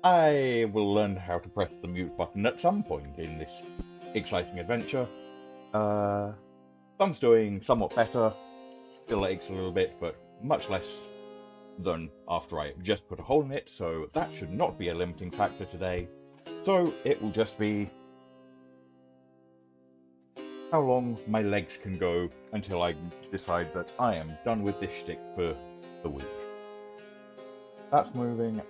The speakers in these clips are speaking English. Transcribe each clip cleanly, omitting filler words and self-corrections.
I will learn how to press the mute button at some point in this exciting adventure. Thumb's doing somewhat better, still aches a little bit, but much less than after I just put a hole in it, so that should not be a limiting factor today. So it will just be how long my legs can go until I decide that I am done with this shtick for the week. That's moving,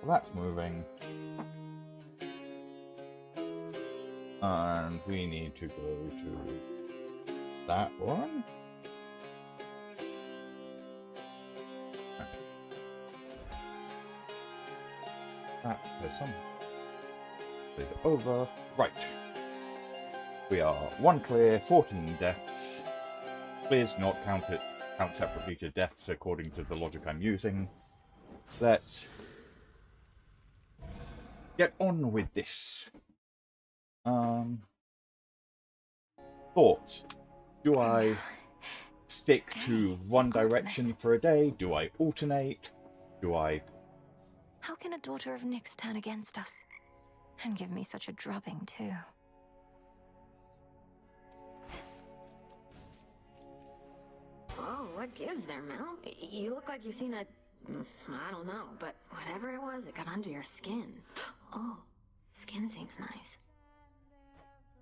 and we need to go to that one. There's some leave it over. Right. We are 1 clear, 14 deaths. Clears not count separately to deaths according to the logic I'm using. Let's get on with this. Thoughts. Do I stick to one direction for a day? Do I alternate? Do I... How can a daughter of Nyx turn against us? And give me such a drubbing, too. Oh, what gives there, Mel? You look like you've seen a... I don't know, but whatever it was, it got under your skin. Oh, skin seems nice.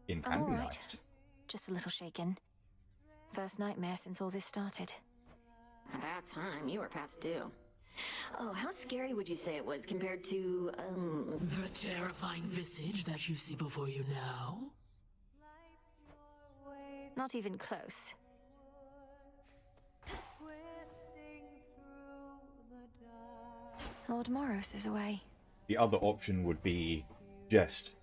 It I'm can be all right. nice. Just a little shaken. First nightmare since all this started. About time, you were past due. Oh, how scary would you say it was compared to, The terrifying visage that you see before you now? Not even close. Lord Moros is away. The other option would be just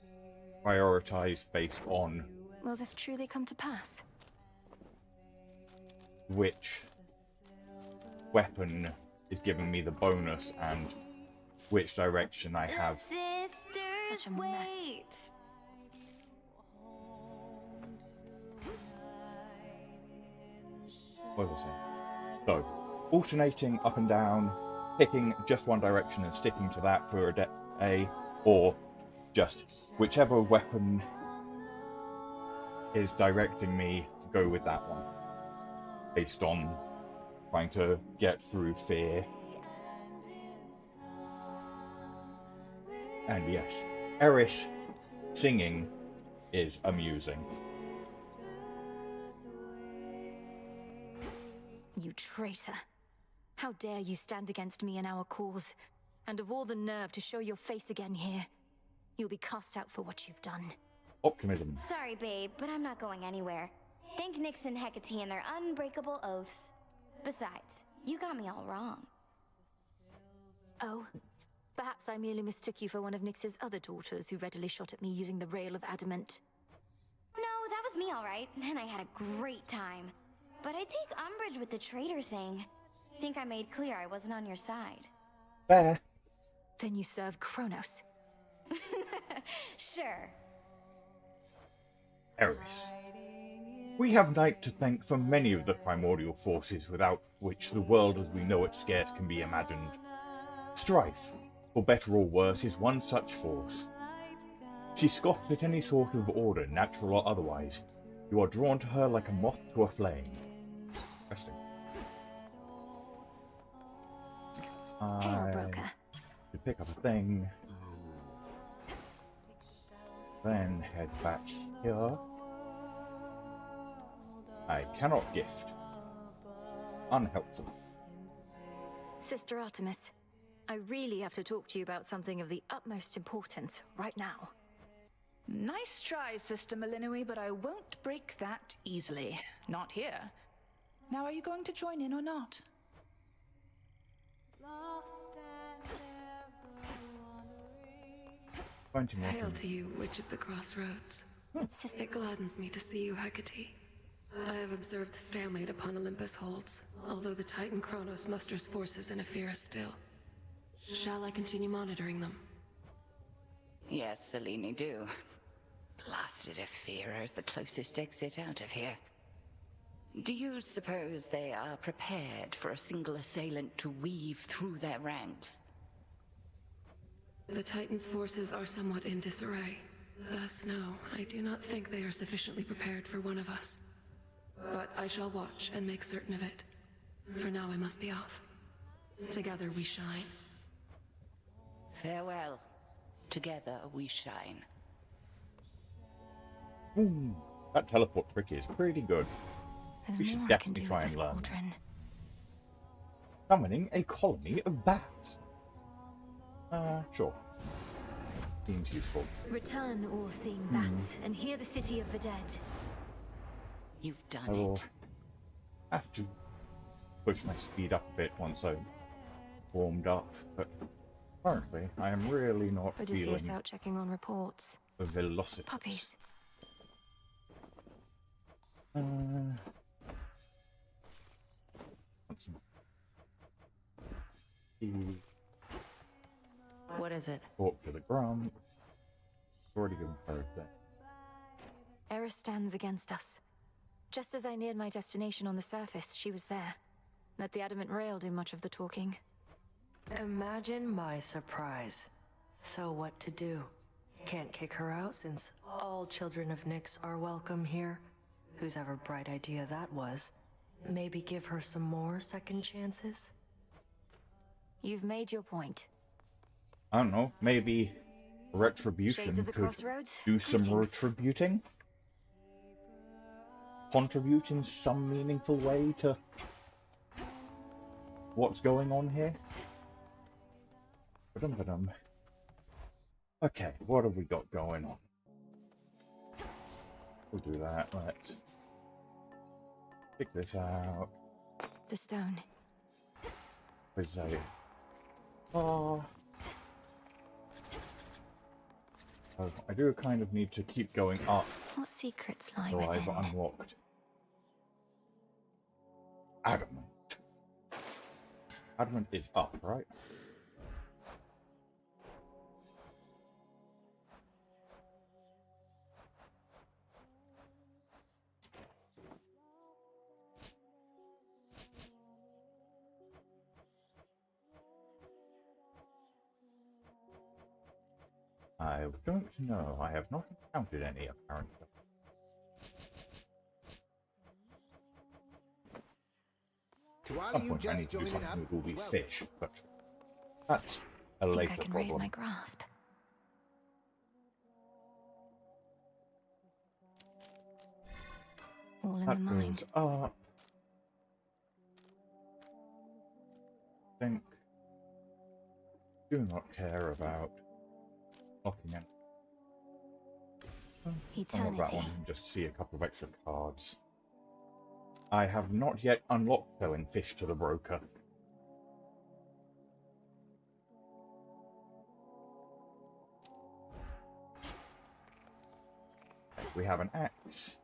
prioritize based on Will this truly come to pass? which weapon is giving me the bonus and which direction I have. Such a mess. What was it? So, alternating up and down, picking just one direction and sticking to that for a day, or just whichever weapon is directing me to go with that one, based on trying to get through fear. And yes, Eris singing is amusing. You traitor. How dare you stand against me and our cause? And of all the nerve to show your face again here. You'll be cast out for what you've done. Optimism. Sorry, babe, but I'm not going anywhere. Thank Nyx and Hecate and their unbreakable oaths. Besides, you got me all wrong. Oh, perhaps I merely mistook you for one of Nyx's other daughters who readily shot at me using the rail of adamant. No, that was me all right, and I had a great time. But I take umbrage with the traitor thing. Think I made clear I wasn't on your side. Fair. Then you serve Kronos. Sure. Eris. We have Night to thank for many of the primordial forces without which the world as we know it scarce can be imagined. Strife, for better or worse, is one such force. She scoffs at any sort of order, natural or otherwise. You are drawn to her like a moth to a flame. Interesting. Hail, broker. To pick up a thing. Then head back here. I cannot gift. Unhelpful. Sister Artemis, I really have to talk to you about something of the utmost importance right now. Nice try, Sister Malinui, but I won't break that easily. Not here. Now, are you going to join in or not? Hail to you, Witch of the Crossroads. It gladdens me to see you, Hecate. I have observed the stalemate upon Olympus holds, although the Titan Kronos musters forces in Ephyra still. Shall I continue monitoring them? Yes, Selene, do. Blasted Ephyra is the closest exit out of here. Do you suppose they are prepared for a single assailant to weave through their ranks? The Titan's forces are somewhat in disarray. Thus, no, I do not think they are sufficiently prepared for one of us. But I shall watch and make certain of it. For now, I must be off. Together we shine. Farewell. Together we shine. That teleport trick is pretty good. There's We should more I can definitely do try with and this learn. cauldron. Summoning a colony of bats. Sure. Seems useful. Return, all-seeing bats, and hear the city of the dead. You've I done will it. have to push my speed up a bit once I'm warmed up, but currently I am really not Odysseus feeling out checking on reports. the velocity. Puppies. What is it? Talk to the Grump. Already given her a thing. Eris stands against us. Just as I neared my destination on the surface, she was there. Let the adamant rail do much of the talking. Imagine my surprise. So what to do? Can't kick her out since all children of Nyx are welcome here. Whose ever bright idea that was. Maybe give her some more second chances? You've made your point. I don't know, maybe Retribution Shades of the could Crossroads, do some greetings. retributing? Contribute in some meaningful way to what's going on here? Ba-dum-ba-dum. Okay, what have we got going on? We'll do that. Let's pick this out. The stone. Isaiah. Oh, I do kind of need to keep going up What secrets lie until I've within? unlocked Adamant. Adamant is up, right? I don't know. I have not encountered any, apparently. To all At some you point I just need to do joining something up, with all these welcome. fish, but that's a I later think I can raise problem. my grasp. All in That the mind. goes up. Think. Do not care about locking in. Unlock that Eternity. one and just see a couple of extra cards. I have not yet unlocked selling fish to the broker. We have an axe.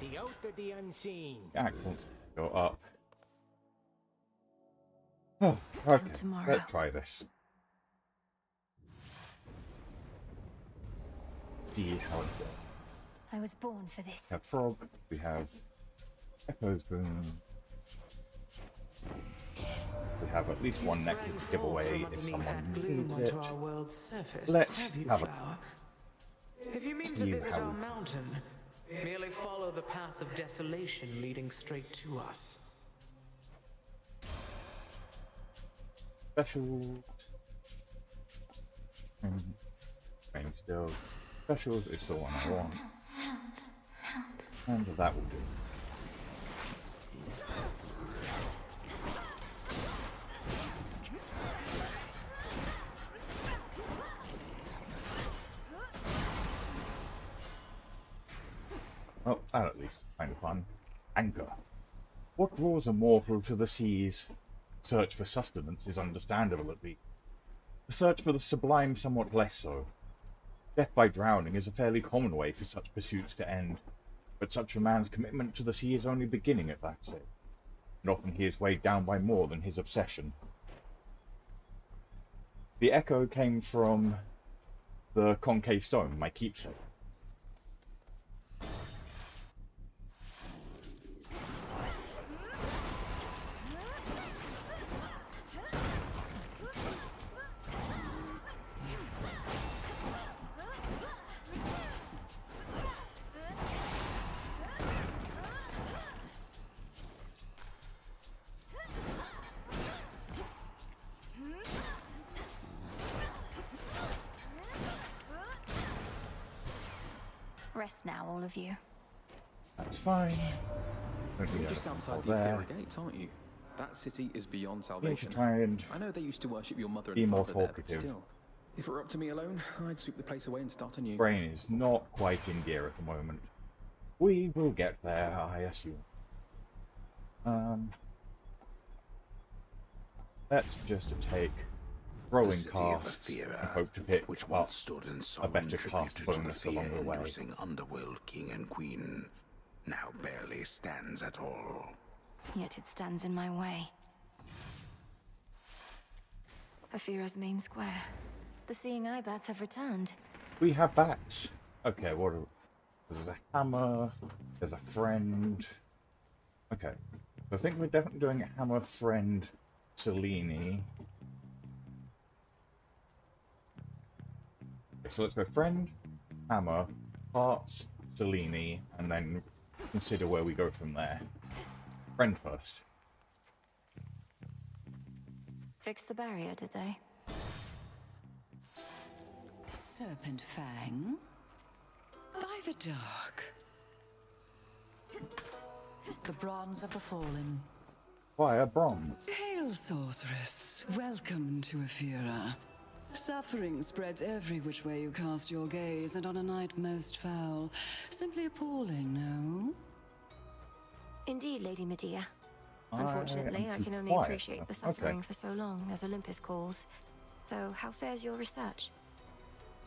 The oath of the unseen. The axe wants to go up. Oh, okay, tomorrow. let's try this. See how it goes. I was born for this. We have frog, we have echo's boom. We have at least one nectar to give away if someone needs it. Our world's surface, Let's have you, have a Flower? If you mean to see visit how our we- mountain, merely follow the path of desolation leading straight to us. Specials. Same still. Specials is the one I want. And that will do. Well, that at least is kind of fun. Anchor. What draws a mortal to the seas? Search for sustenance is understandable at least. The search for the sublime somewhat less so. Death by drowning is a fairly common way for such pursuits to end, but such a man's commitment to the sea is only beginning at that stage, and often he is weighed down by more than his obsession. The echo came from the concave stone, my keepsake. Rest now, all of you. That's fine. You're just outside the Ephira gates, aren't you? That city is beyond salvation. Try and I know they used to worship your mother be and more father there, but talkative. still. If it were up to me alone, I'd sweep the place away and start anew. Brain is not quite in gear at the moment. We will get there, I assume. Let's just take throwing casts and hope to pick which up once stood in a solemn better cast tribute to bonus the along the way. fear-inducing underworld king and queen, now barely stands at all. Yet it stands in my way. Ephira's main square. The Seeing Eye bats have returned. We have bats. Okay, what are... There's a hammer, there's a friend. Okay, so I think we're definitely doing a hammer, friend, Selene. Okay, so let's go friend, hammer, hearts, Selene, and then consider where we go from there. Friend first. Fix the barrier, did they? Serpent Fang? By the dark. The bronze of the fallen. Fire bronze. Hail, sorceress. Welcome to Ephira. Suffering spreads every which way you cast your gaze, and on a night most foul. Simply appalling, no? Indeed, Lady Medea. I Unfortunately, am I too can only quiet. appreciate the Okay. suffering for so long as Olympus calls. Though, how fares your research?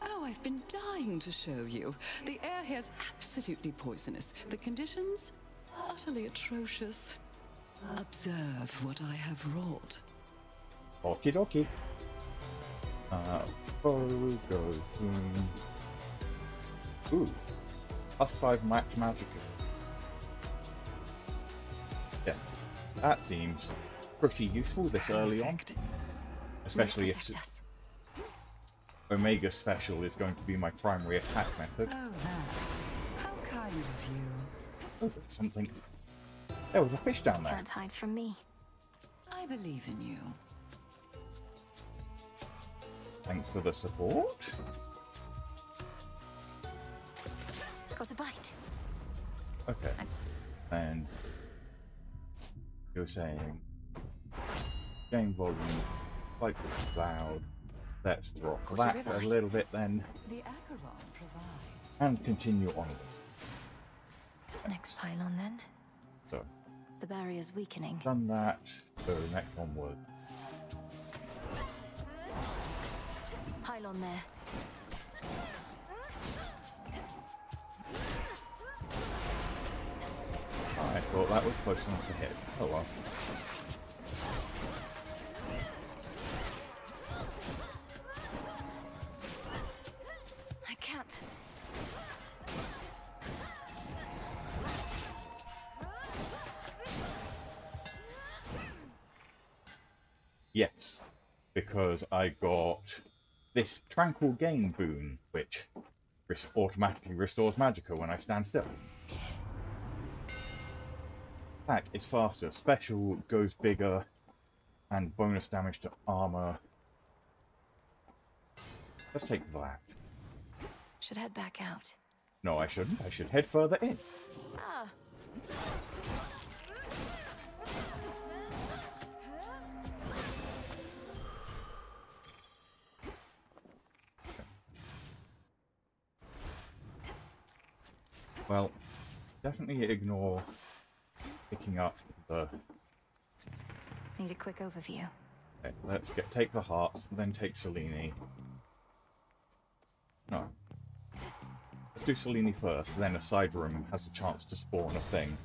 Oh, I've been dying to show you. The air here's absolutely poisonous. The conditions? Utterly atrocious. Observe what I have wrought. Okie dokie. Photo. Ooh. +5 max magic. Yes. That seems pretty useful this early on. Especially if Omega Special is going to be my primary attack method. Oh, that. How kind of you. Oh, something. There was a fish down there. Can't hide from me. I believe in you. Thanks for the support. Got a bite. Okay. And you're saying game volume slightly loud. Let's drop that a little bit then. The Acheron provides. And continue on. Next pylon then. So The barrier's weakening. done that. So next onward. Pylon there. I thought that was close enough to hit. Oh well. I can't. Yes, because I got this Tranquil Gain boon, which automatically restores magicka when I stand still. Attack is faster, special goes bigger, and bonus damage to armor. Let's take that. Should head back out. No, I shouldn't. I should head further in. Ah. Well, definitely ignore picking up the... Need a quick overview. Okay, let's take the hearts, then take Selene. No. Let's do Selene first, then a side room has a chance to spawn a thing.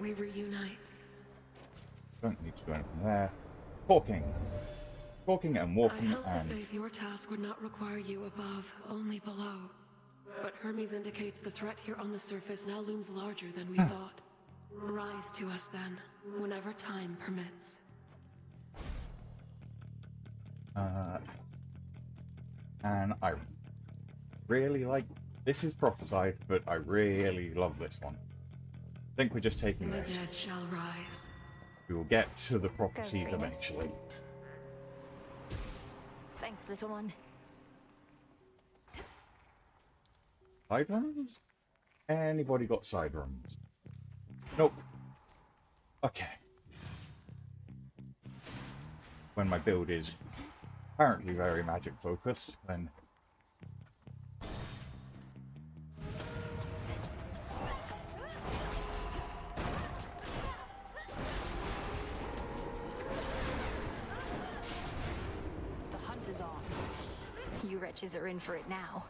We reunite. Don't need to do anything there. Talking. Talking and walking I held to and... faith your task would not require you above, only below. But Hermes indicates the threat here on the surface now looms larger than we thought. Rise to us then, whenever time permits. And I really like... This is prophesied, but I really love this one. I think we're just taking The this. dead shall rise. We will get to the prophecies Go, Phoenix. eventually. Thanks, little one. Side rooms? Anybody got side rooms? Nope. Okay. When my build is apparently very magic focused, then The hunt is on. You wretches are in for it now.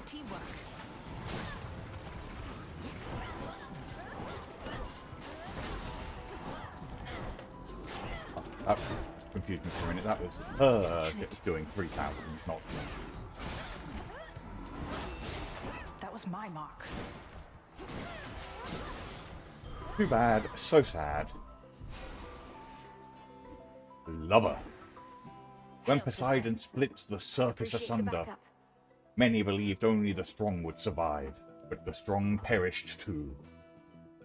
Teamwork. that confused me for a minute. That was doing 3,000, not me. That was my mark. Too bad, so sad. Lover. When Poseidon split the surface asunder, many believed only the strong would survive, but the strong perished too.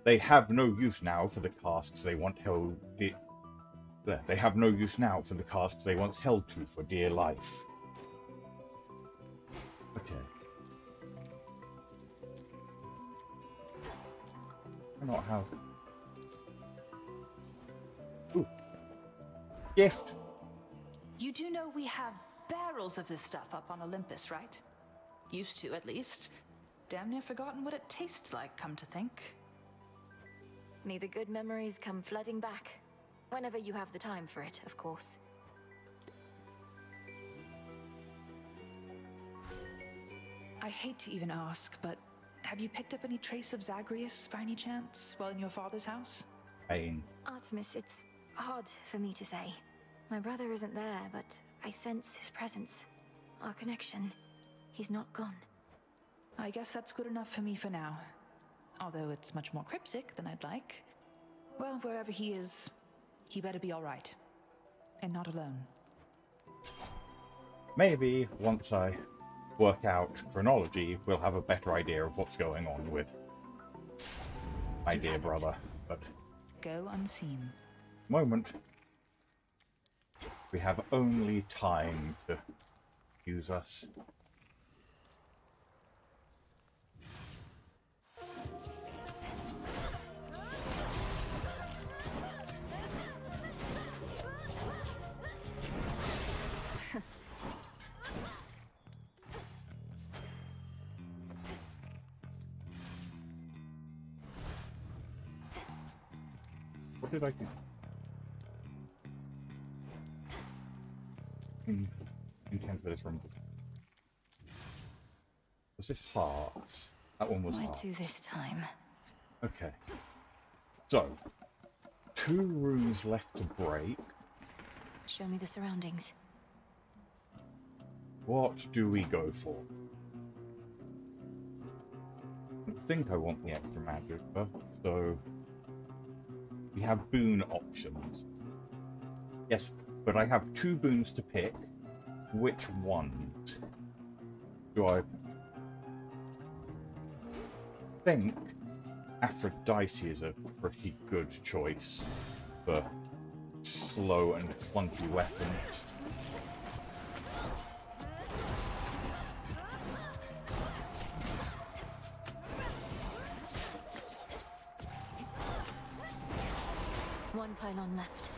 They have no use now for the casks they once held. They have no use now for the casks they once held to for dear life. Okay. Cannot have. Ooh. Gift. You do know we have barrels of this stuff up on Olympus, right? Used to, at least. Damn near forgotten what it tastes like, come to think. May the good memories come flooding back. Whenever you have the time for it, of course. I hate to even ask, but have you picked up any trace of Zagreus by any chance while in your father's house? Pain. Artemis, it's hard for me to say. My brother isn't there, but I sense his presence. Our connection. He's not gone. I guess that's good enough for me for now. Although it's much more cryptic than I'd like. Well, wherever he is, he better be all right. And not alone. Maybe once I work out chronology, we'll have a better idea of what's going on with my dear brother. But go unseen. Moment. We have only time to use us. What did I do? Intend for this room. Was this hearts? That one was Where hearts. to this time? Okay. So, 2 rooms left to break. Show me the surroundings. What do we go for? I think I want the extra magic, so we have boon options. Yes, but I have 2 boons to pick. Which ones do I think Aphrodite is a pretty good choice for slow and clunky weapons. One pylon left.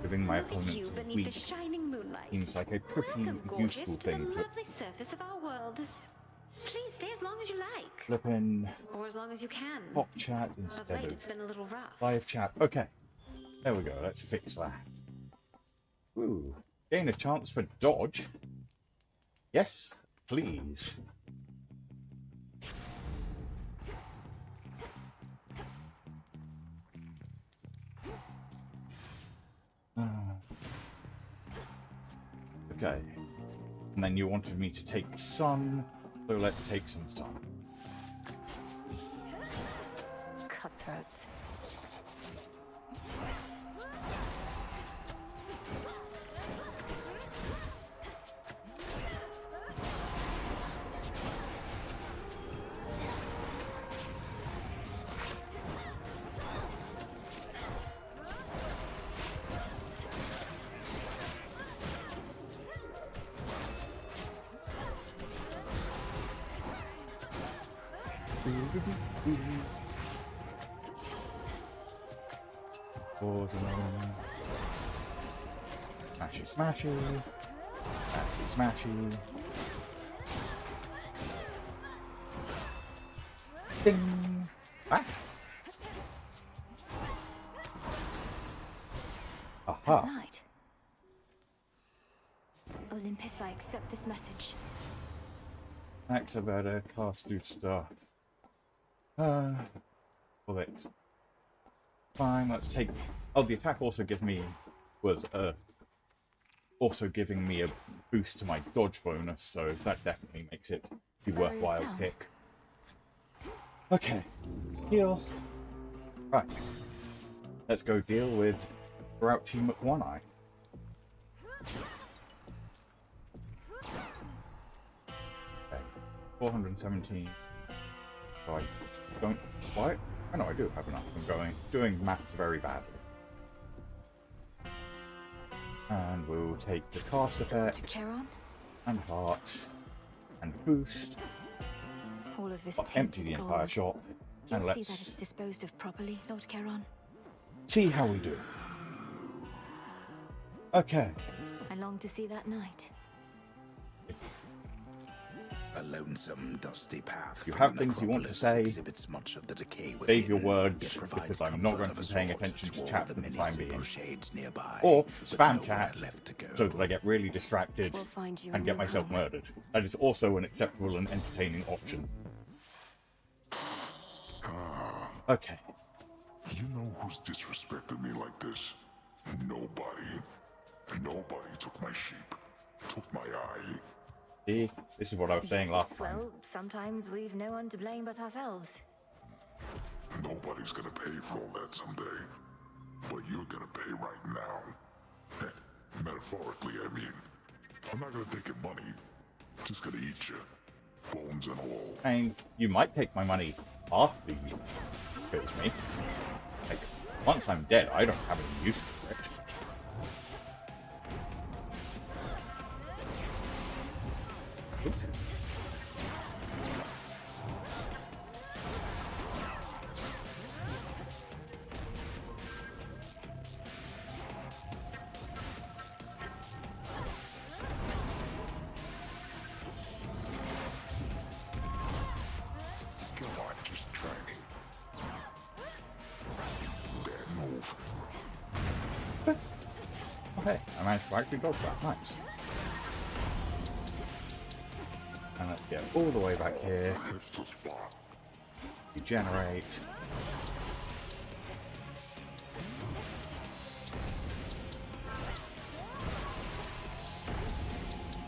Giving my Look at opponents you a beneath weak the shining moonlight. seems like a pretty Welcome, gorgeous, useful to the thing to... lovely surface of our world. Please stay as long as you like. Flipping Or as long as you can. pop chat Of instead late, of it's been a little rough. live chat. Okay, there we go. Let's fix that. Ooh, gain a chance for dodge. Yes, please. Okay, and then you wanted me to take sun, so let's take some sun. Cutthroats. Pause another one. Smashy, smashy. Smashy, smashy. Ding! Ah! Aha! Good night. Olympus, I accept this message. Acts about a cast do stuff. Well, it's fine. Let's take. Oh, the attack also giving me a boost to my dodge bonus, so that definitely makes it a worthwhile pick. Okay, heal. Right, let's go deal with Grouchy McOne-Eye. Okay, 417. So I don't quite. I know I do have enough. I'm doing maths very badly. And we'll take the cast effect, and heart, and boost. All of this Empty the entire shop, and You'll see that let's it's disposed of properly, Lord Charon. see how we do. Okay. I long to see that night. A lonesome, dusty path. You have things you want to say. Exhibits much of the decay Save your within, words, yet provides because I'm not comfort going to of be a paying sort attention to all chat the for the many time simple being. shades nearby, Or but spam nowhere chat, left to go. so that I get really distracted We'll find you and a get new myself home. murdered. That is also an acceptable and entertaining option. Okay. You know who's disrespected me like this? Nobody. Nobody took my sheep, took my eye. See, this is what I was saying last time. Well, sometimes we've no one to blame but ourselves. Nobody's gonna pay for all that someday. But you're gonna pay right now. Metaphorically, I mean. I'm not gonna take your money. I'm just gonna eat you. Bones and all. And you might take my money after you kill me. Like, once I'm dead, I don't have any use for it. Oops. Come on, just try me. Bad move. Okay, I managed to actually dodge that. Nice. And let's get all the way back here. Regenerate.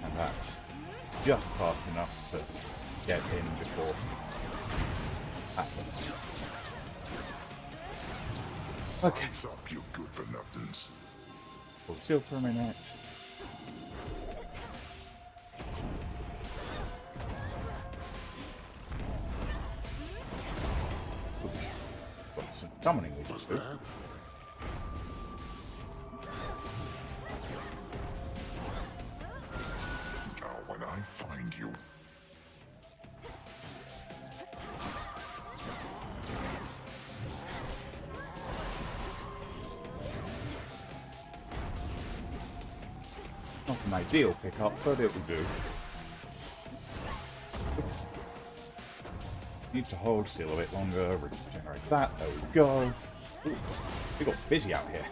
And that's just fast enough to get in before happens. Okay. Stop, you good for nothings. Hold still for a minute. Got some summoning we can do. Now, when I find you, Not an ideal pickup, but it will do. Oops. Need to hold still a bit longer, regenerate that, there we go. Ooh, we got busy out here.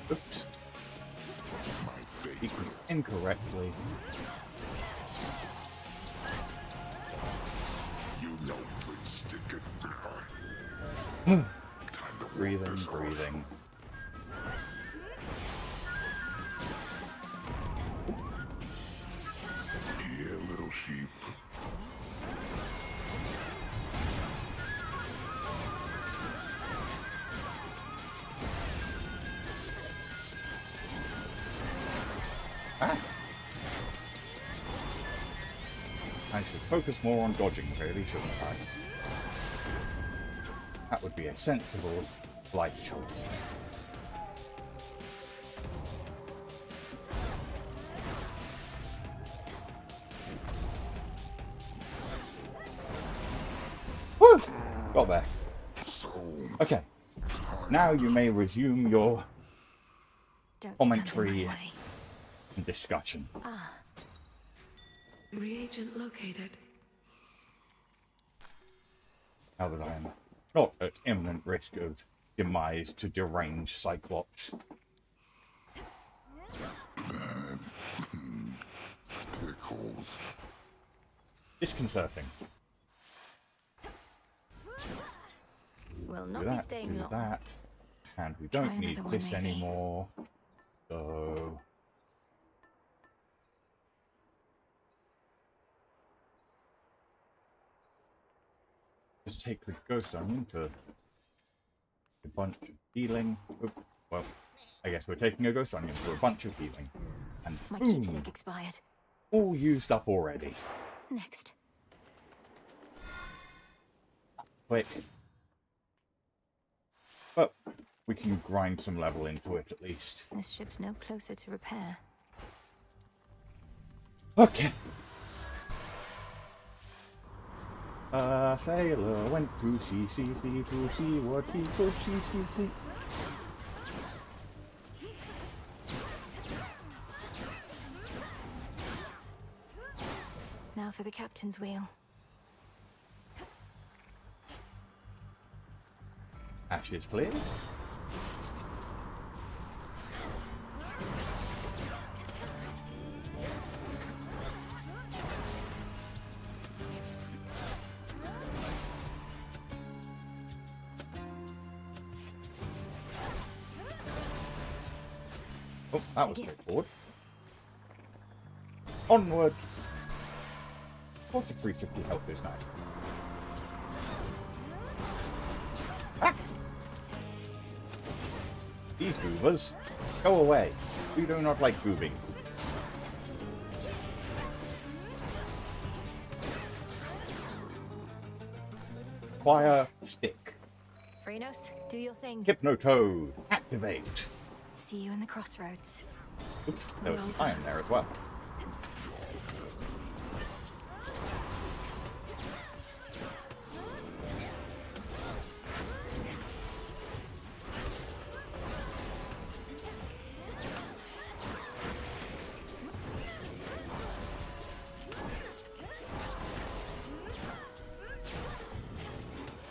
Oops. Equals incorrectly. You know Prince did get Breathing, breathing. Yeah, little sheep. Ah. I should focus more on dodging, really, shouldn't I? That would be a sensible life choice. Woo! Got there. Okay. Now you may resume your commentary and discussion. Ah. Reagent located. Now that I am not at imminent risk of demise to deranged Cyclops. Tickles. Disconcerting. Will Do not be that, staying do long. that. And we don't Try need another one, this maybe. anymore. So... Let's take the Ghost Onion to a bunch of healing. Oop, well, I guess we're taking a Ghost Onion for a bunch of healing. And My boom! keepsake expired. All used up already. Next. Quick. But we can grind some level into it at least. This ship's no closer to repair. Okay. A sailor went to sea to see what he could see. Now for the captain's wheel. Ashes flares. Oh, that was straightforward. Onward! What's the 350 health is now? Ah! These goobers, go away. We do not like goobing. Fire stick. Phrenos, do your thing. Hypnotoad, activate. See you in the crossroads. Oops, there was some iron there as well.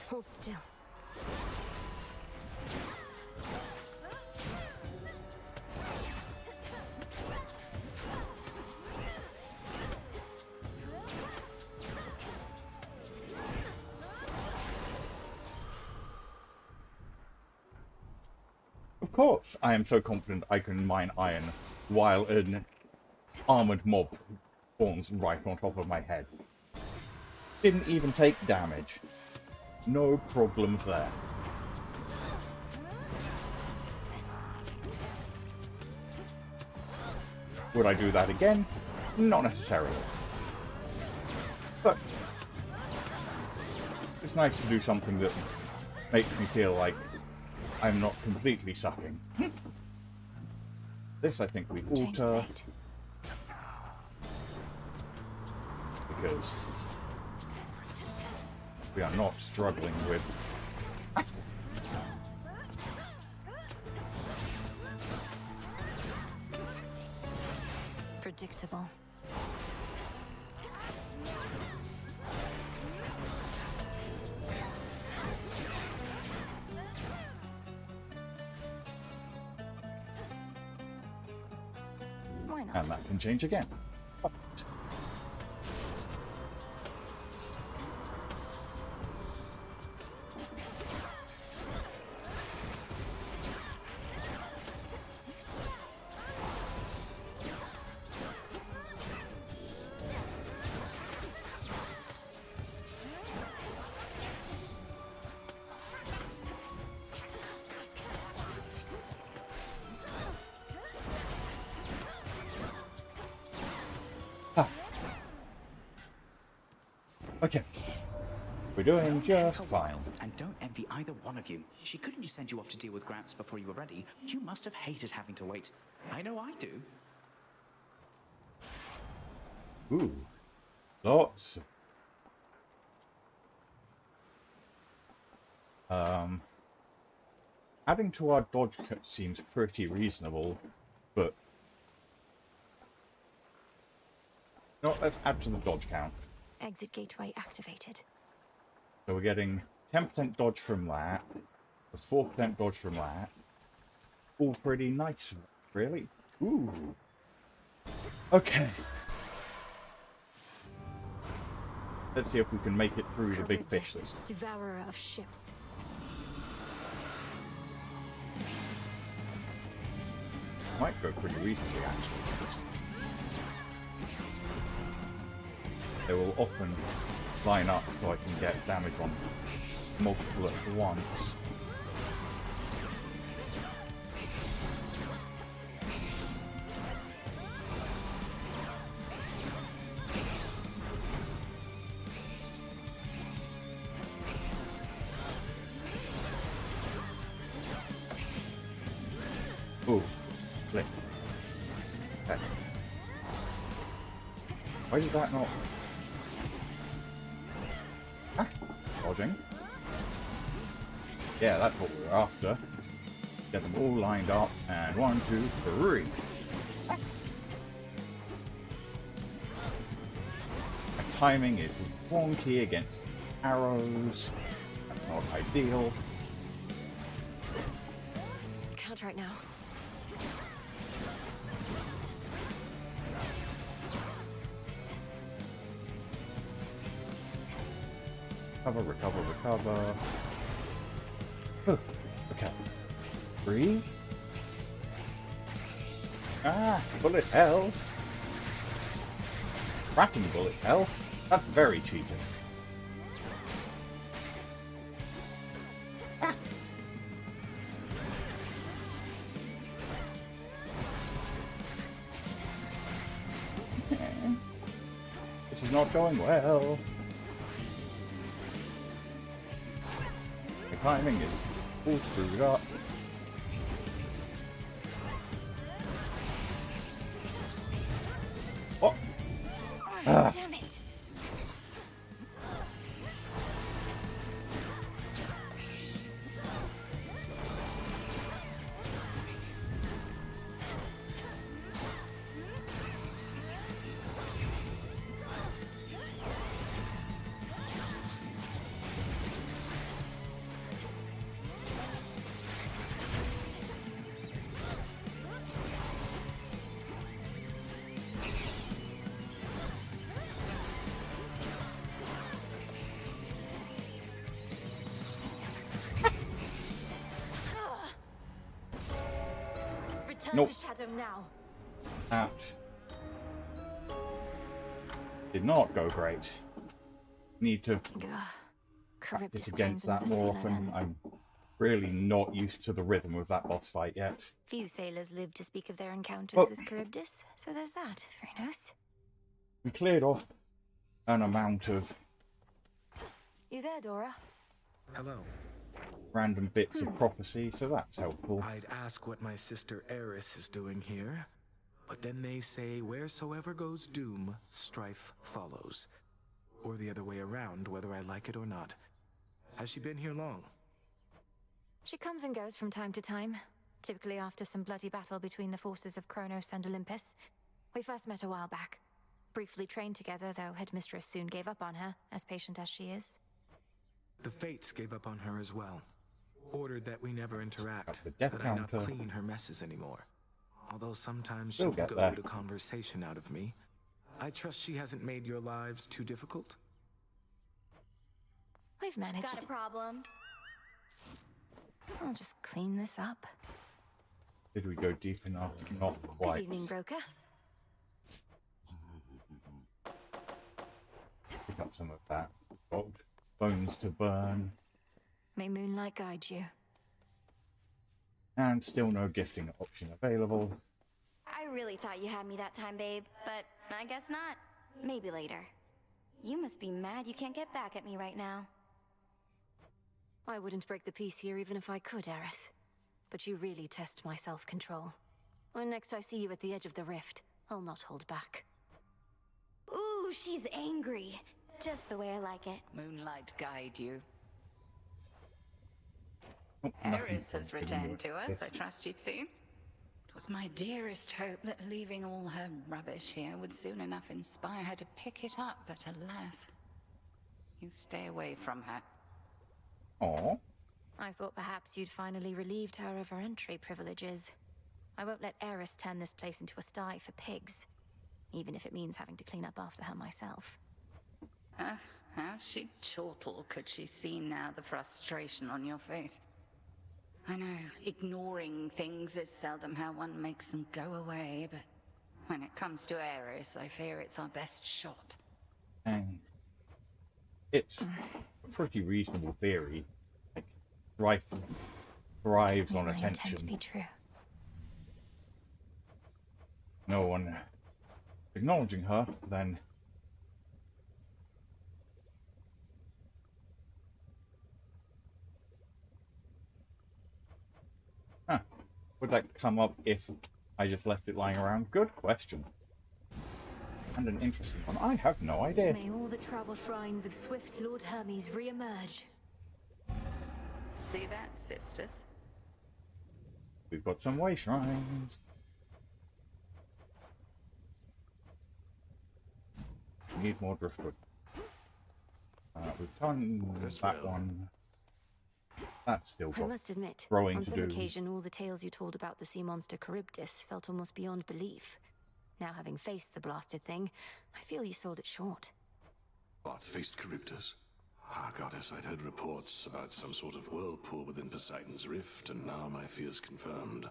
Hold still. Of course, I am so confident I can mine iron while an armored mob spawns right on top of my head. Didn't even take damage. No problems there. Would I do that again? Not necessarily. But it's nice to do something that makes me feel like I'm not completely sucking. This I think we alter. Because we are not struggling with Acceptable. Why not? And that can change again. Okay. We're doing just fine. And don't envy either one of you. She couldn't just send you off to deal with Gramps before you were ready. You must have hated having to wait. I know I do. Ooh. Lots. Adding to our dodge cut seems pretty reasonable, but... No, let's add to the dodge count. Exit gateway activated. So we're getting 10% dodge from that, a 4% dodge from that. All pretty nice, really. Ooh. Okay. Let's see if we can make it through the big fish list. Devourer of ships. Might go pretty reasonably, actually. They will often line up so I can get damage on multiple at once. Ooh, flick. Okay. Why did that not... Ah, dodging. Yeah, that's what we were after. Get them all lined up, and 1, 2, 3. Ah. My timing is wonky against arrows. That's not ideal. Can't right now. Recover, recover, recover. Huh. Okay. Breathe. Ah, bullet hell. Cracking bullet hell. That's very cheating. Ah. This is not going well. My timing is all screwed up. Oh! Ah. Damn it! Nope. To Shadow now. Ouch. Did not go great. Need to practice against that more often. I'm really not used to the rhythm of that boss fight yet. Few sailors live to speak of their encounters with Charybdis, so there's that. Very nice. We cleared off an amount of... You there, Dora? Hello. Random bits of prophecy, so that's helpful. I'd ask what my sister Eris is doing here, but then they say wheresoever goes doom, strife follows. Or the other way around, whether I like it or not. Has she been here long? She comes and goes from time to time, typically after some bloody battle between the forces of Kronos and Olympus. We first met a while back. Briefly trained together, though Headmistress soon gave up on her, as patient as she is. The Fates gave up on her as well. Ordered that we never interact, the death that I not counter. clean her messes anymore. Although sometimes We'll she'll get go there. to conversation out of me. I trust she hasn't made your lives too difficult? We've managed. Got a problem? I'll just clean this up. Did we go deep enough? Not Good quite. evening, broker. Pick up some of that. Got bones to burn. May moonlight guide you. And still no gifting option available. I really thought you had me that time, babe, but I guess not. Maybe later. You must be mad you can't get back at me right now. I wouldn't break the peace here even if I could, Eris. But you really test my self-control. When next I see you at the edge of the rift, I'll not hold back. Ooh, she's angry. Just the way I like it. Moonlight guide you. Oh, Eris has returned to us, I trust you've seen. It was my dearest hope that leaving all her rubbish here would soon enough inspire her to pick it up, but alas, you stay away from her. Aww. I thought perhaps you'd finally relieved her of her entry privileges. I won't let Eris turn this place into a sty for pigs, even if it means having to clean up after her myself. How she'd chortle could she see now the frustration on your face. I know, ignoring things is seldom how one makes them go away, but when it comes to Eris, I fear it's our best shot. And it's a pretty reasonable theory. Like, Strife thrives on I intend attention. to be true. No one acknowledging her, then would that come up if I just left it lying around? Good question. And an interesting one. I have no idea. May all the travel shrines of Swift Lord Hermes re-emerge. See that, sisters? We've got some way shrines. We need more driftwood. We've done that one. That's still I got must admit, growing on to some do. occasion all the tales you told about the sea monster Charybdis felt almost beyond belief. Now having faced the blasted thing, I feel you sold it short. What, faced Charybdis? Ah, goddess, I'd heard reports about some sort of whirlpool within Poseidon's Rift, and now my fears confirmed.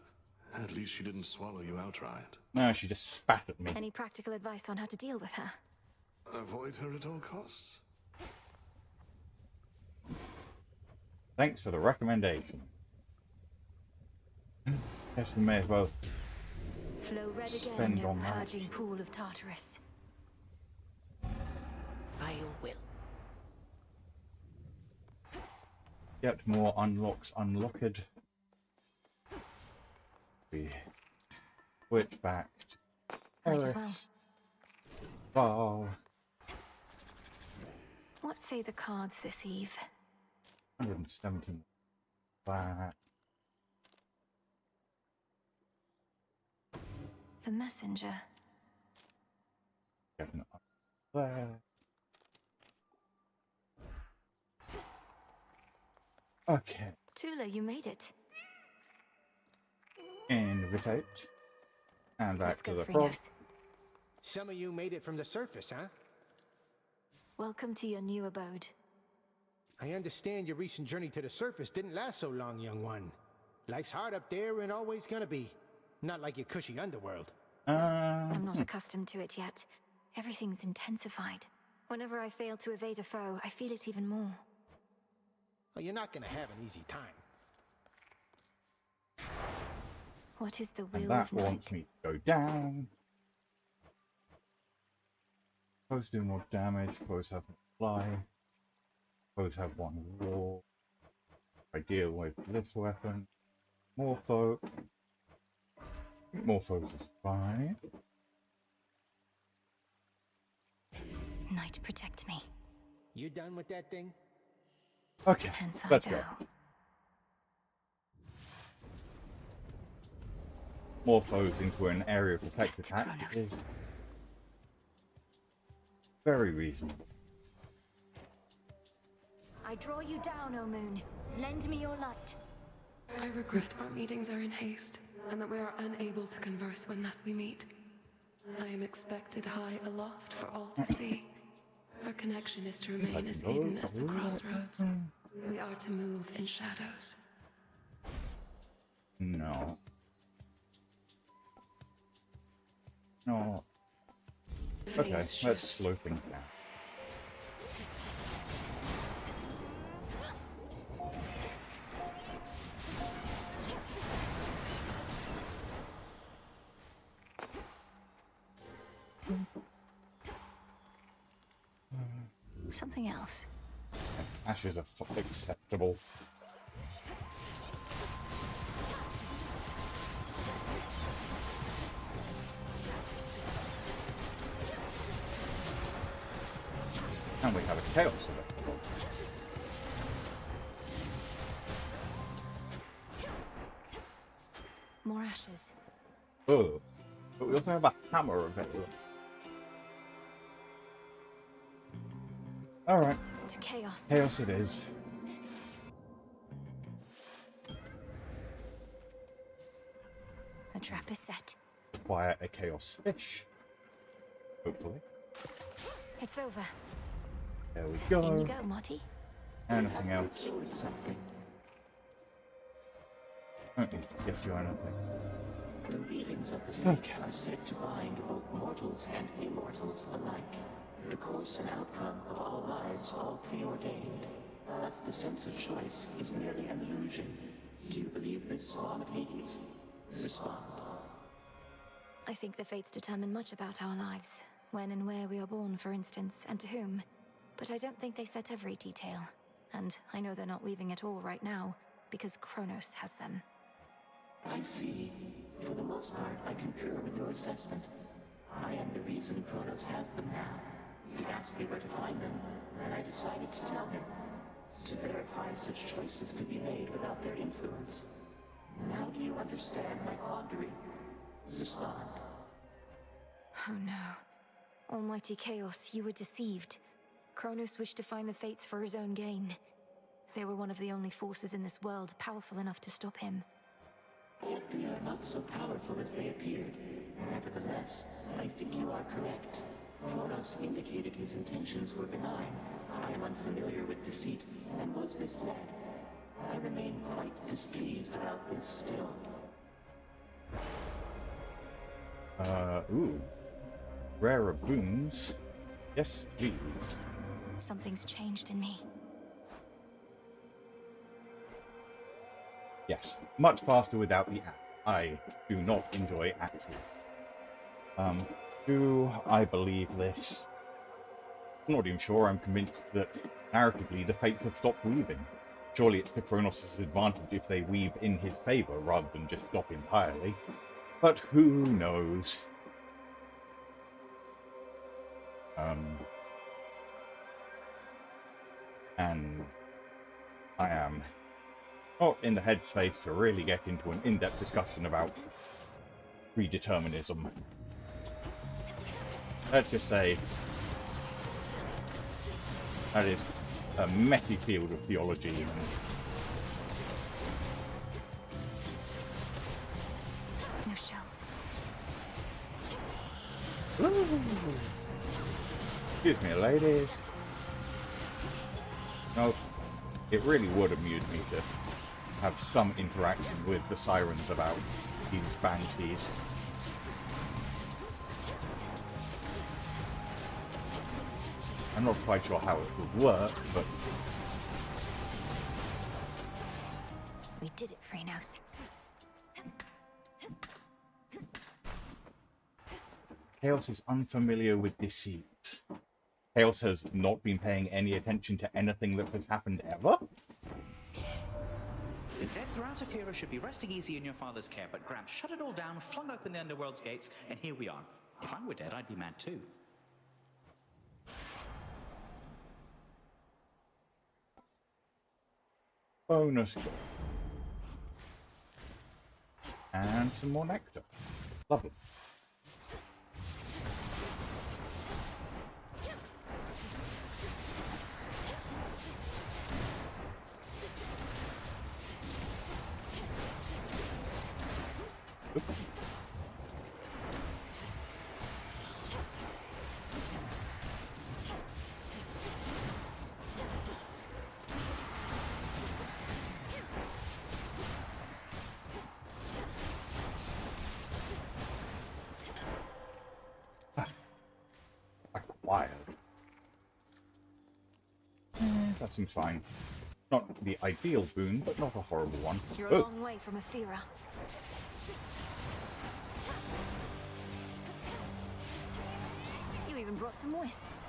At least she didn't swallow you outright. No, she just spat at me. Any practical advice on how to deal with her? Avoid her at all costs? Thanks for the recommendation. Guess we may as well Flow red again, spend no on that. purging pool of Tartarus. By your will. Get more unlocks unlocked. We switch back to Might as well. Eris. Val. What say the cards this eve? 117. That. The messenger. Getting up there. Okay. Tula, you made it. Invitate. And back Let's to go, the Phrynos. front. Some of you made it from the surface, huh? Welcome to your new abode. I understand your recent journey to the surface didn't last so long, young one. Life's hard up there and always gonna be. Not like your cushy underworld. I'm not accustomed to it yet. Everything's intensified. Whenever I fail to evade a foe, I feel it even more. Well, you're not gonna have an easy time. What is the And will that of night? wants me to go down. Foes do more damage, foes have more fly. Foes have one war. I deal with this weapon. More foe. More foes is fine. Night, protect me. You done with that thing? Okay, Hence I let's go. go. more foes into an area of effect attack is very reasonable. I draw you down, O Moon. Lend me your light. I regret our meetings are in haste, and that we are unable to converse when thus we meet. I am expected high aloft for all to see. Our connection is to remain as hidden as the crossroads. We are to move in shadows. No. No. Okay, let's slow things down. Something else. Ashes are acceptable. And we have a chaos event. More ashes. Oh, but we also have a hammer available. Alright. To chaos. Chaos it is. The trap is set. Acquire a chaos fish. Hopefully. It's over. There we go. In you go, Marty. Anything else? Don't need to gift you anything. The weavings of the fates are said to bind both mortals and immortals alike. The course and outcome of all lives all preordained. Thus the sense of choice is merely an illusion. Do you believe this, Spawn of Hades? Respond. I think the fates determine much about our lives. When and where we are born, for instance, and to whom. But I don't think they set every detail. And I know they're not weaving at all right now, because Kronos has them. I see. For the most part, I concur with your assessment. I am the reason Kronos has them now. He asked me where to find them, and I decided to tell him. To verify such choices could be made without their influence. Now do you understand my quandary? Respond. Oh no. Almighty Chaos, you were deceived. Kronos wished to find the fates for his own gain. They were one of the only forces in this world powerful enough to stop him. Yet they are not so powerful as they appeared. Nevertheless, I think you are correct. Kronos indicated his intentions were benign. I am unfamiliar with deceit and was misled. I remain quite displeased about this still. Ooh. Rarer boons. Yes, please. Something's changed in me. Yes, much faster without the app. I do not enjoy action. Do I believe this? I'm not even sure. I'm convinced that narratively the fates have stopped weaving. Surely it's to Kronos' advantage if they weave in his favour rather than just stop entirely. But who knows? And I am not in the headspace to really get into an in-depth discussion about predeterminism. Let's just say that is a messy field of theology. No shells. Excuse me, ladies. No, it really would amuse me to have some interaction with the sirens about these banshees. I'm not quite sure how it would work, but... We did it, Frenos. Chaos is unfamiliar with deceit. Chaos has not been paying any attention to anything that has happened ever? The dead throughout Ephira should be resting easy in your father's care, but Gramps shut it all down, flung open the underworld's gates, and here we are. If I were dead, I'd be mad too. Bonus. And some more nectar. Lovely. Oops. Acquired. That seems fine. Not the ideal boon, but not a horrible one. You're a long way from Athera. You even brought some wisps.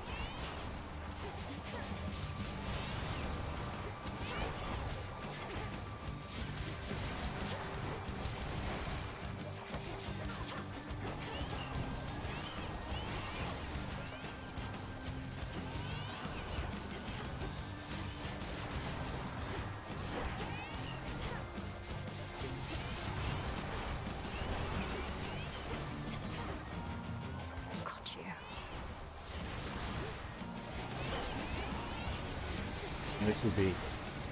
And this would be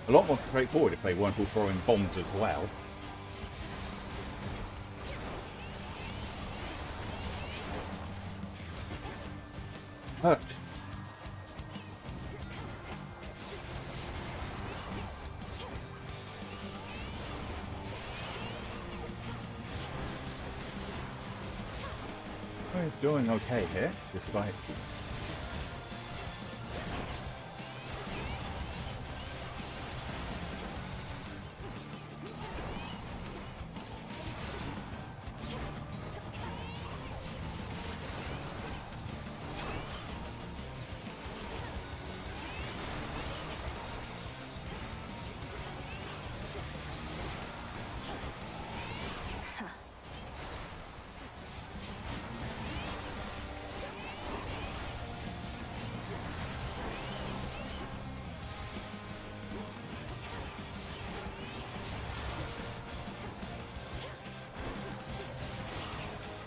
a lot more straightforward if they weren't all throwing bombs as well. Hurt. We're doing okay here, despite...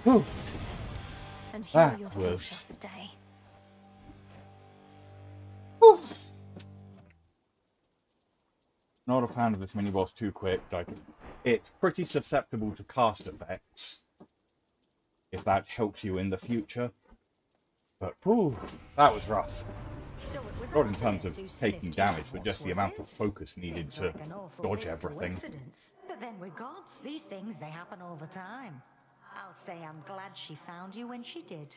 Whew. And here That your soul was... shall stay. Whew. Not a fan of this mini-boss too quick. Like, it's pretty susceptible to cast effects, if that helps you in the future. But, whew, that was rough. So it was Not in Artemis terms of who taking sniffed damage, you but out, just the was amount it? of focus needed Seems to like an awful dodge big everything. coincidence. But then with gods, these things, they happen all the time. I'll say I'm glad she found you when she did.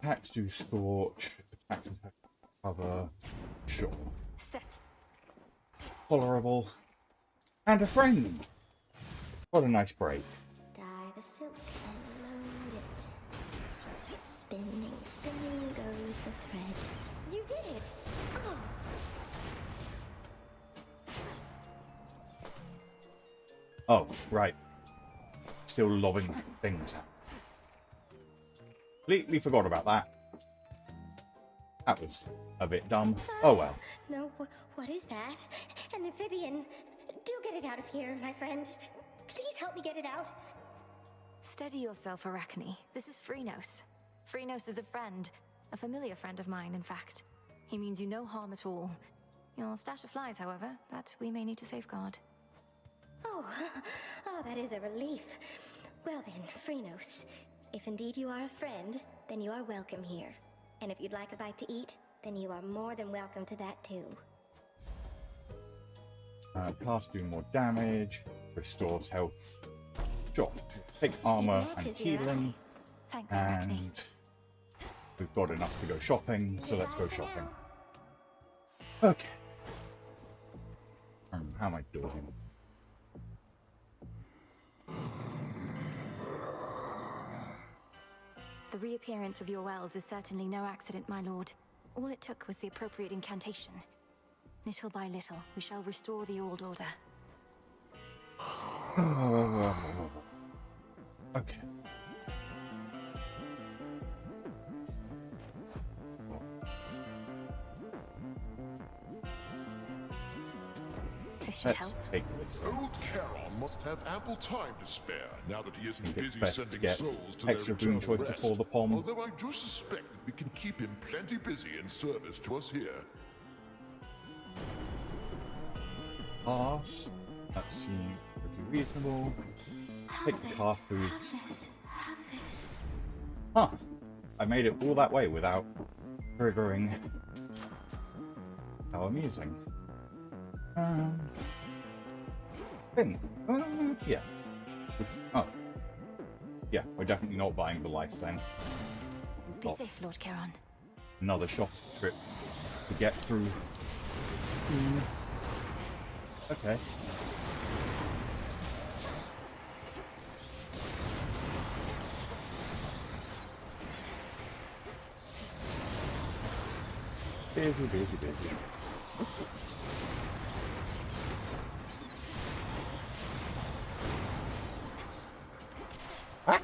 Attacks do scorch, attacks and cover, sure. Set. Tolerable. And a friend! What a nice break. Dye the silk and load it. Spinning, spinning goes the thread. You did it! Oh. Oh, right. Still lobbing things out. Completely forgot about that. That was a bit dumb. Oh well. No, what is that? An amphibian. Do get it out of here, my friend. Please help me get it out. Steady yourself, Arachne. This is Phrynos. Phrynos is a friend. A familiar friend of mine, in fact. He means you no harm at all. Your stash of flies, however, that we may need to safeguard. Oh, that is a relief. Well then, Phrynos, if indeed you are a friend, then you are welcome here. And if you'd like a bite to eat, then you are more than welcome to that too. Cast do more damage, restores health. Sure. Take armor and healing. Thanks, and Arachne. we've got enough to go shopping, so let's go shopping. Okay. How am I doing? The reappearance of your wells is certainly no accident, my lord. All it took was the appropriate incantation. Little by little, we shall restore the old order. Okay. This should Let's help. take this. Old Charon must have ample time to spare now that he isn't busy Best to sending get souls to their extra boon eternal choice rest. before the pom. Although I do suspect that we can keep him plenty busy in service to us here. Pass. That seems pretty reasonable. Take the car food. Huh. I made it all that way without triggering. How amusing. Thing. Yeah. Oh. Yeah, we're definitely not buying the life then. Be safe, Lord Charon. Another shopping trip to get through. Okay. Busy, busy, busy. Ah!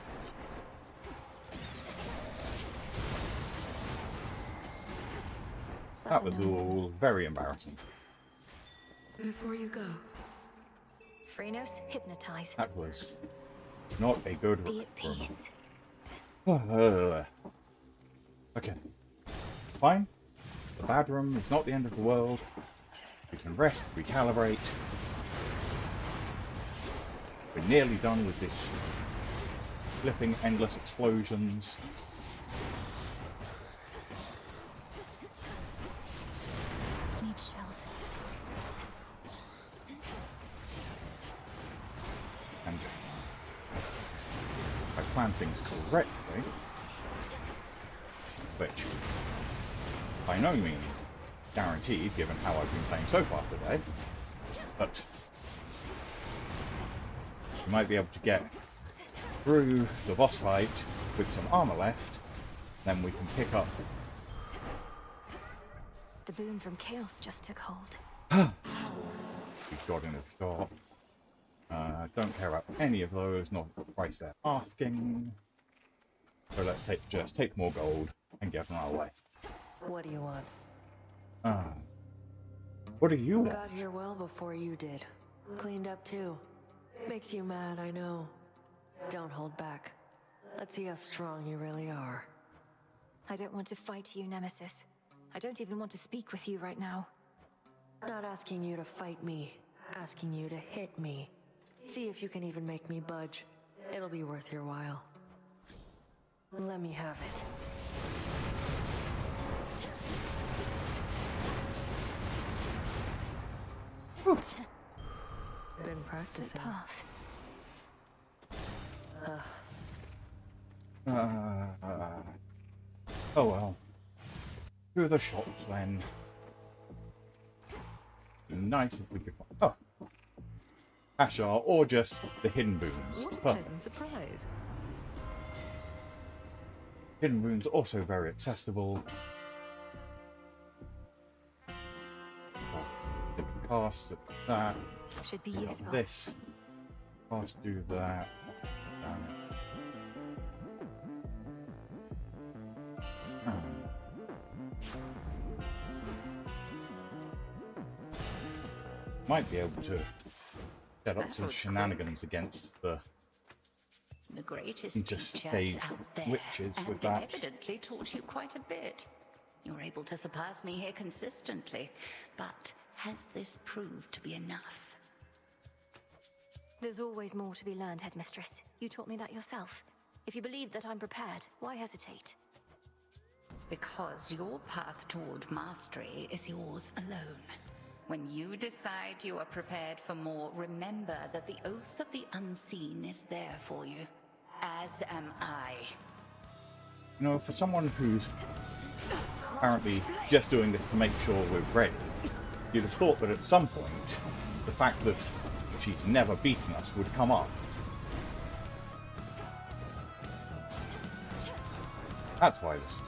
That was all very embarrassing. Before you go, Phrenos, hypnotize. That was not a good Be at peace. Okay. Fine. The bad room is not the end of the world. We can rest, recalibrate. We're nearly done with this flipping endless explosions. Need shells. And if I plan things correctly, which by no means guaranteed given how I've been playing so far today, but you might be able to get through the boss fight with some armor left, then we can pick up. The boon from Chaos just took hold. We've got in a shot. Don't care about any of those, not the price they're asking. So let's just take more gold and get on our way. What do you want? What do you want? Got here well before you did. Cleaned up too. Makes you mad, I know. Don't hold back. Let's see how strong you really are. I don't want to fight you, Nemesis. I don't even want to speak with you right now. Not asking you to fight me. Asking you to hit me. See if you can even make me budge. It'll be worth your while. Let me have it. Been practicing. Oh well. Through the shops then. Be nice if we could find. Oh! Ashar, or just the hidden boons. What a Perfect. pleasant surprise. Hidden boons also very accessible. Cast that. Should be useful. This. Cast do that. Might be able to set up some shenanigans against the greatest interstage teachers out there, witches and with that. evidently taught you quite a bit. You're able to surpass me here consistently, but has this proved to be enough? There's always more to be learned, Headmistress. You taught me that yourself. If you believe that I'm prepared, why hesitate? Because your path toward mastery is yours alone. When you decide you are prepared for more, remember that the Oath of the Unseen is there for you. As am I. You know, for someone who's apparently just doing this to make sure we're ready, you'd have thought that at some point, the fact that she's never beaten us would come up. That's why this.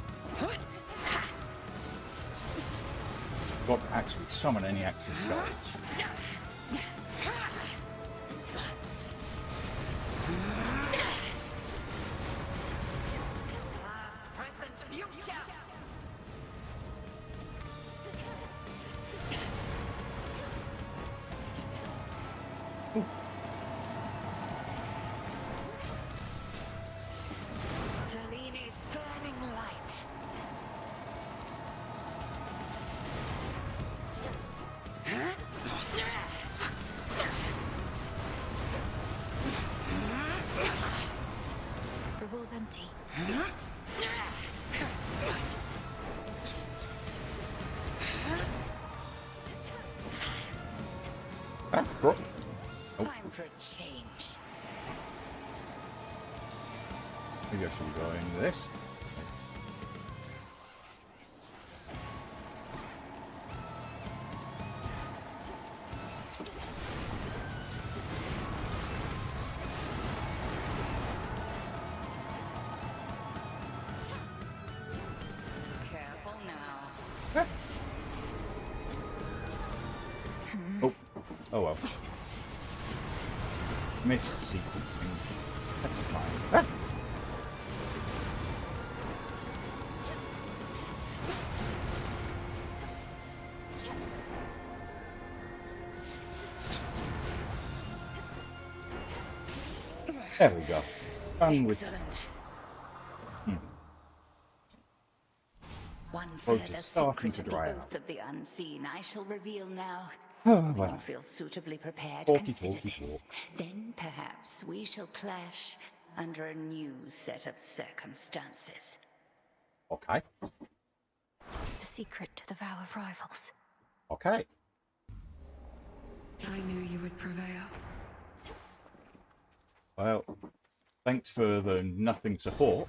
Got to actually summon any extra skulls. Maybe I should be going this. Careful now. Oh well. Missed sequencing. That's fine. Ah! There we go. Done with. One Road further is starting secret to of the dry Oath out. of the Unseen I shall reveal now. Oh, When well. you feel suitably prepared, Talky, consider talky, this. talk. Then perhaps we shall clash under a new set of circumstances. Okay. The secret to the Vow of Rivals. Okay. I knew you would prevail. Well, thanks for the nothing support.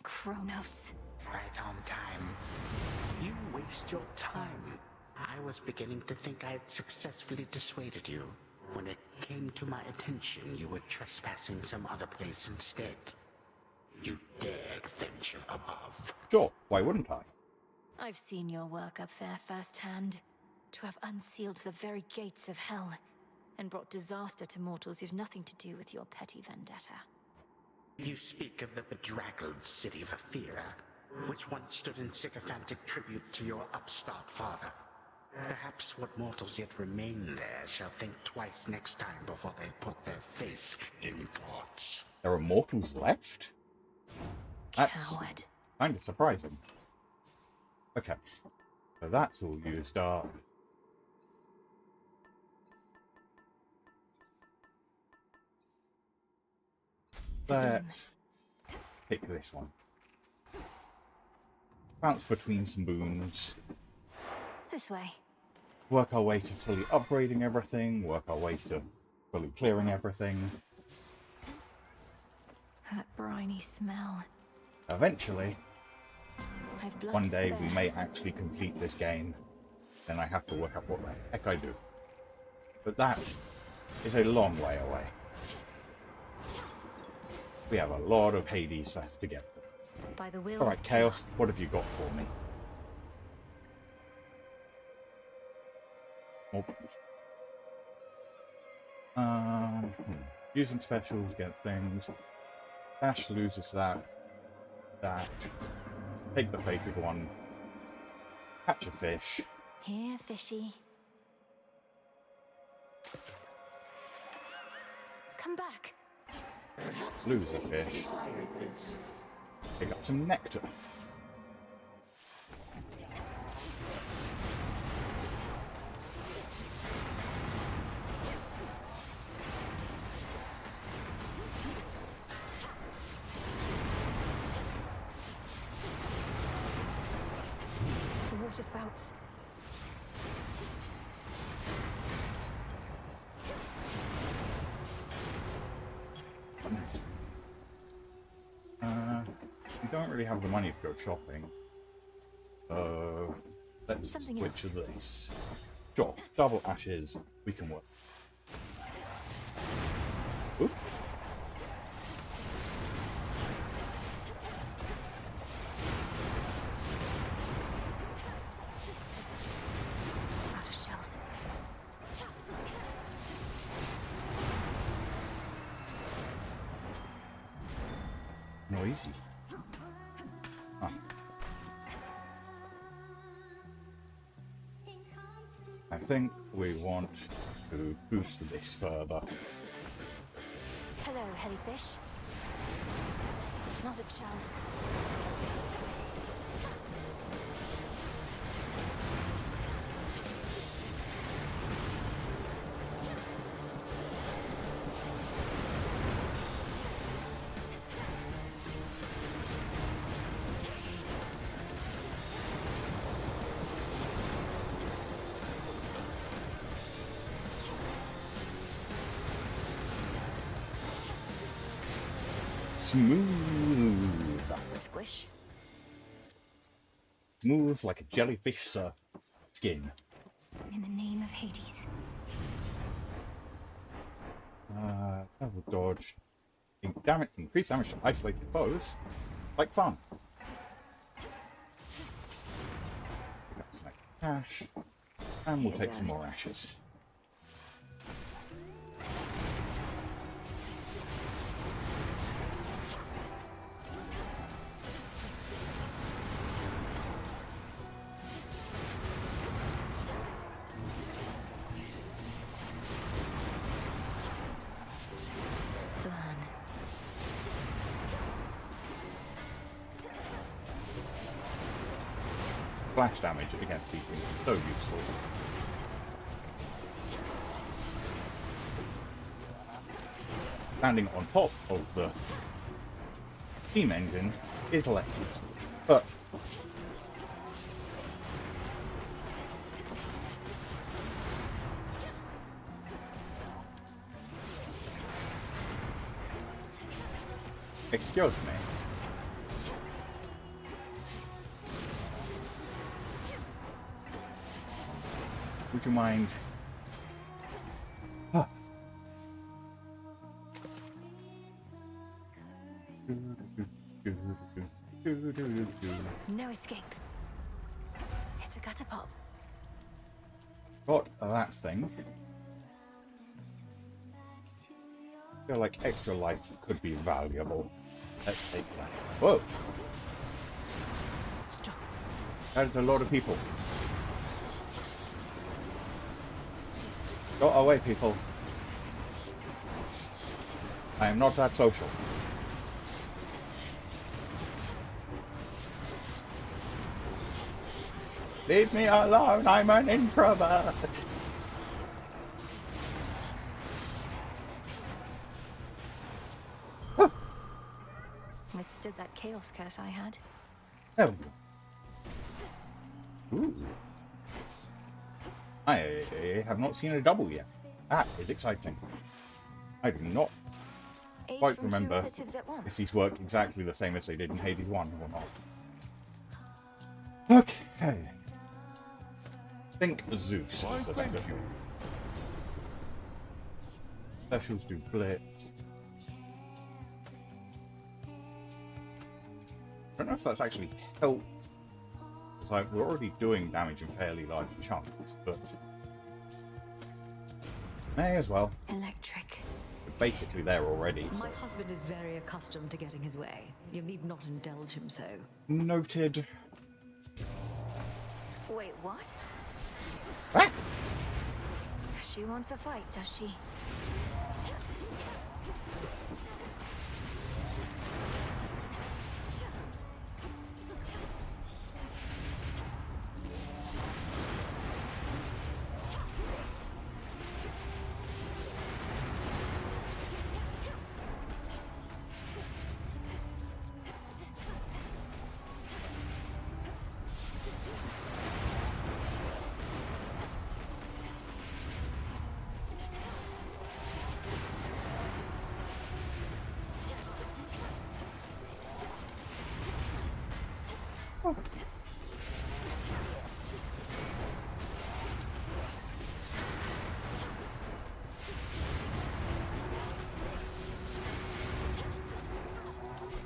Kronos. Right on time. You waste your time. I was beginning to think I had successfully dissuaded you. When it came to my attention, you were trespassing some other place instead. You dared venture above. Sure, why wouldn't I? I've seen your work up there firsthand. To have unsealed the very gates of hell and brought disaster to mortals who've nothing to do with your petty vendetta. You speak of the bedraggled city of Athera, which once stood in sycophantic tribute to your upstart father. Perhaps what mortals yet remain there shall think twice next time before they put their faith in gods. There are mortals left? That's Coward. kind of surprising. Okay, so that's all used up. Let's pick this one. Bounce between some booms. This way. Work our way to fully upgrading everything. Work our way to fully clearing everything. That briny smell. Eventually, I've blood one to day spare. we may actually complete this game. Then I have to work out what the heck I do. But that is a long way away. We have a lot of Hades left to get. By the will Alright, of Chaos, what have you got for me? Using specials, get things. Dash loses that. Dash. Take the fated one. Catch a fish. Here, fishy. Come back. Lose a fish. Pick up some nectar. The water spouts. We don't really have the money to go shopping. So let's Something switch else. to this. Sure, double ashes, we can work. Oops. Out of shells. Noisy. Ah. I think we want to boost this further. Hello, Hellyfish. Not a chance. Smooth. Squish. Smooth like a jellyfish skin. In the name of Hades. Double dodge. Increase damage to isolated foes. Like fun. That's like cash. And we'll take some more ashes. Flash damage against these things is so useful. Standing on top of the steam engine is less useful, but excuse me. Would you mind? Huh. No escape. It's a gutter pop. Got that thing. Feel like extra life could be valuable. Let's take that. Whoa! Stop. That is a lot of people. Go away, people. I am not that social. Leave me alone, I'm an introvert. Withstood that chaos curse I had. Oh. Ooh. I have not seen a double yet. That is exciting. I do not quite remember if these work exactly the same as they did in Hades 1 or not. Okay. I think Zeus is the better. Specials do blitz. I don't know if that's actually helped. It's like we're already doing damage in fairly large chunks, but may as well. Electric. We're basically there already. So. My husband is very accustomed to getting his way. You need not indulge him so. Noted. Wait, what? Ah! She wants a fight, does she?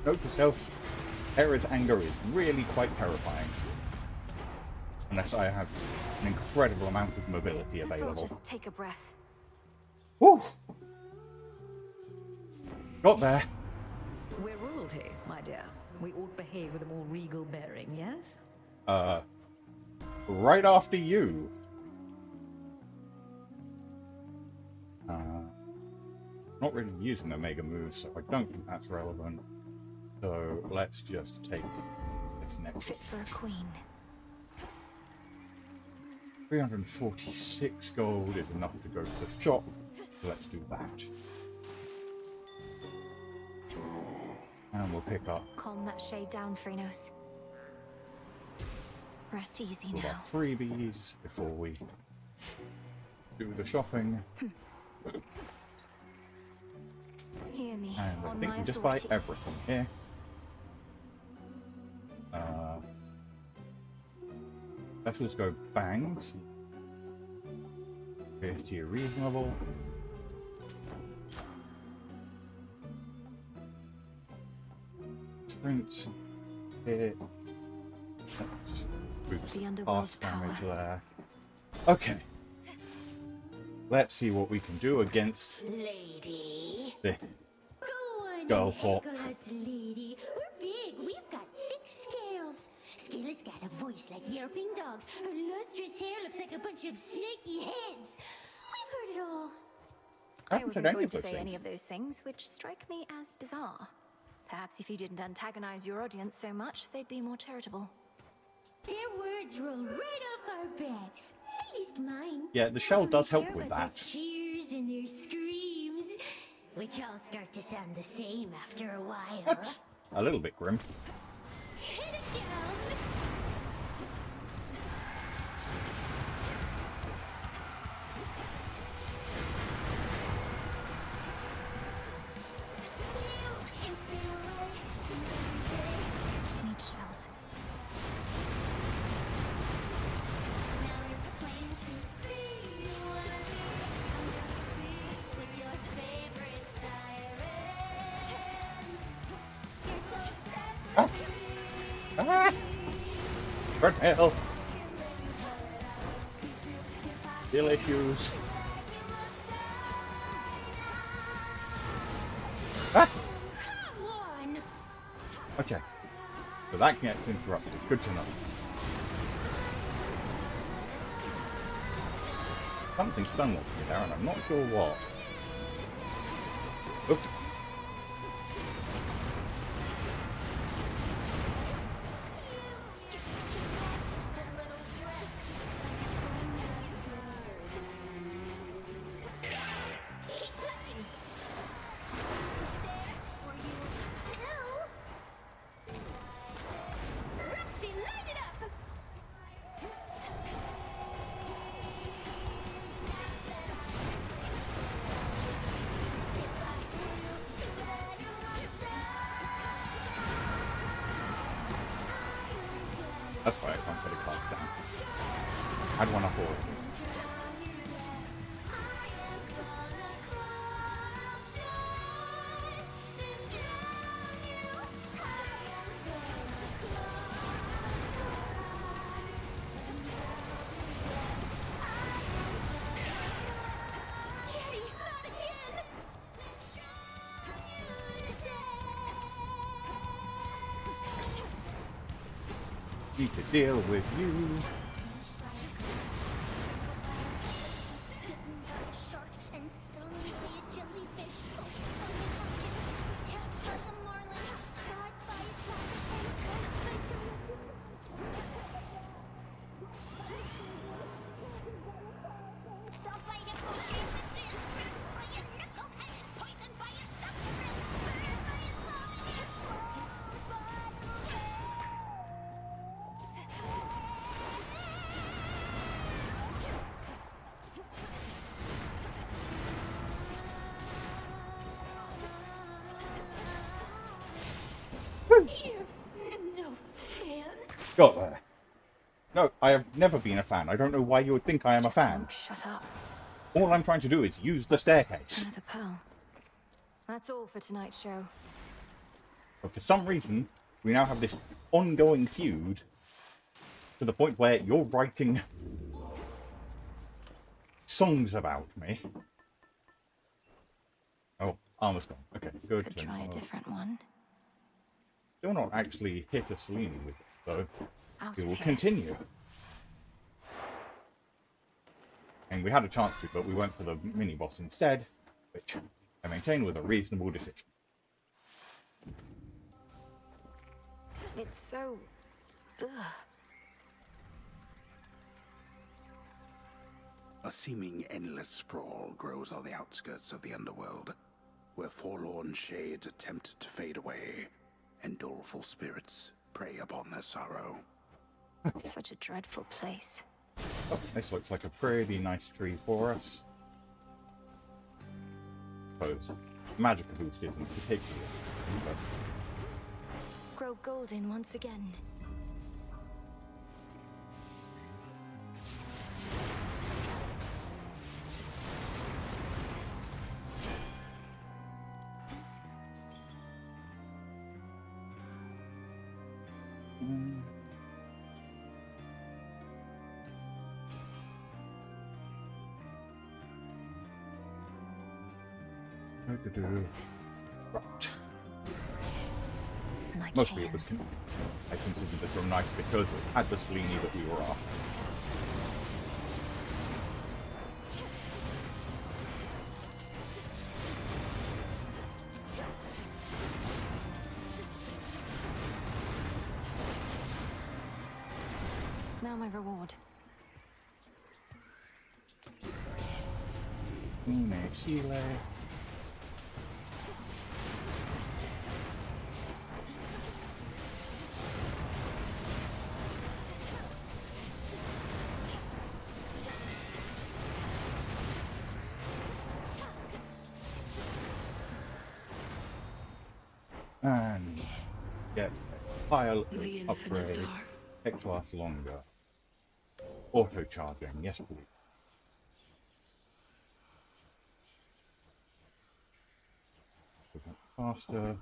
Note to self, Hera's anger is really quite terrifying. Unless I have an incredible amount of mobility available. Let's all just take a breath. Woo! Got there. We're royalty, my dear. We ought behave with a more regal bearing, yes? Right after you. Not really using Omega moves, so I don't think that's relevant. So let's just take this next. Fit for a queen. 346 gold is enough to go to the shop. So let's do that. And we'll pick up. Calm that shade down, Phrenos. Rest easy all now. our freebies before we do the shopping. Hear me. And I on think my we just buy authority. everything here. Specials go bangs. Pretty reasonable. Sprint. Hit. That's The underworld's damage power. there. Okay. Let's see what we can do against Lady. the Go on girl and hawk. heckle us, lady. We're big. We've got thick scales. Scylla's got a voice like yelping dogs. Her lustrous hair looks like a bunch of snaky heads. We've heard it all. I wasn't going to say any of those things, which strike me as bizarre. Perhaps if you didn't antagonize your audience so much, they'd be more charitable. Their words roll right off our backs. At least mine. Yeah, the shell does help with Their that. cheers and their screams, which all start to sound the same after a while. That's a little bit grim. Hit it, gals! Need shells. Ah! Burn hell! Still issues. Ah! Okay. So that gets interrupted. Good to know. Something stung me there, and I'm not sure what. Oops. That's why I can't put the cards down. I'd want to hold. Need to deal with you. Got there. No, I have never been a fan. I don't know why you would think I am a fan. Shut up. All I'm trying to do is use the staircase. Another pearl. That's all for tonight's show. But for some reason, we now have this ongoing feud to the point where you're writing songs about me. Oh, armor's gone. Okay, good. Could try a different one. Still not actually hit a Selene with it, so Out we of will here. continue. And we had a chance to, but we went for the mini-boss instead, which I maintain was a reasonable decision. It's so... Ugh. A seeming endless sprawl grows on the outskirts of the underworld, where forlorn shades attempt to fade away, and doleful spirits prey upon their sorrow. Such a dreadful place. Oh, this looks like a pretty nice tree for us. Suppose magical boost isn't particularly. But Grow golden once again. Right. Mostly it was, I considered this real nice because it had the Selene that we were after. Now my reward. Chile. And get file upgrade. X lasts longer. Auto charging, yes please. Faster.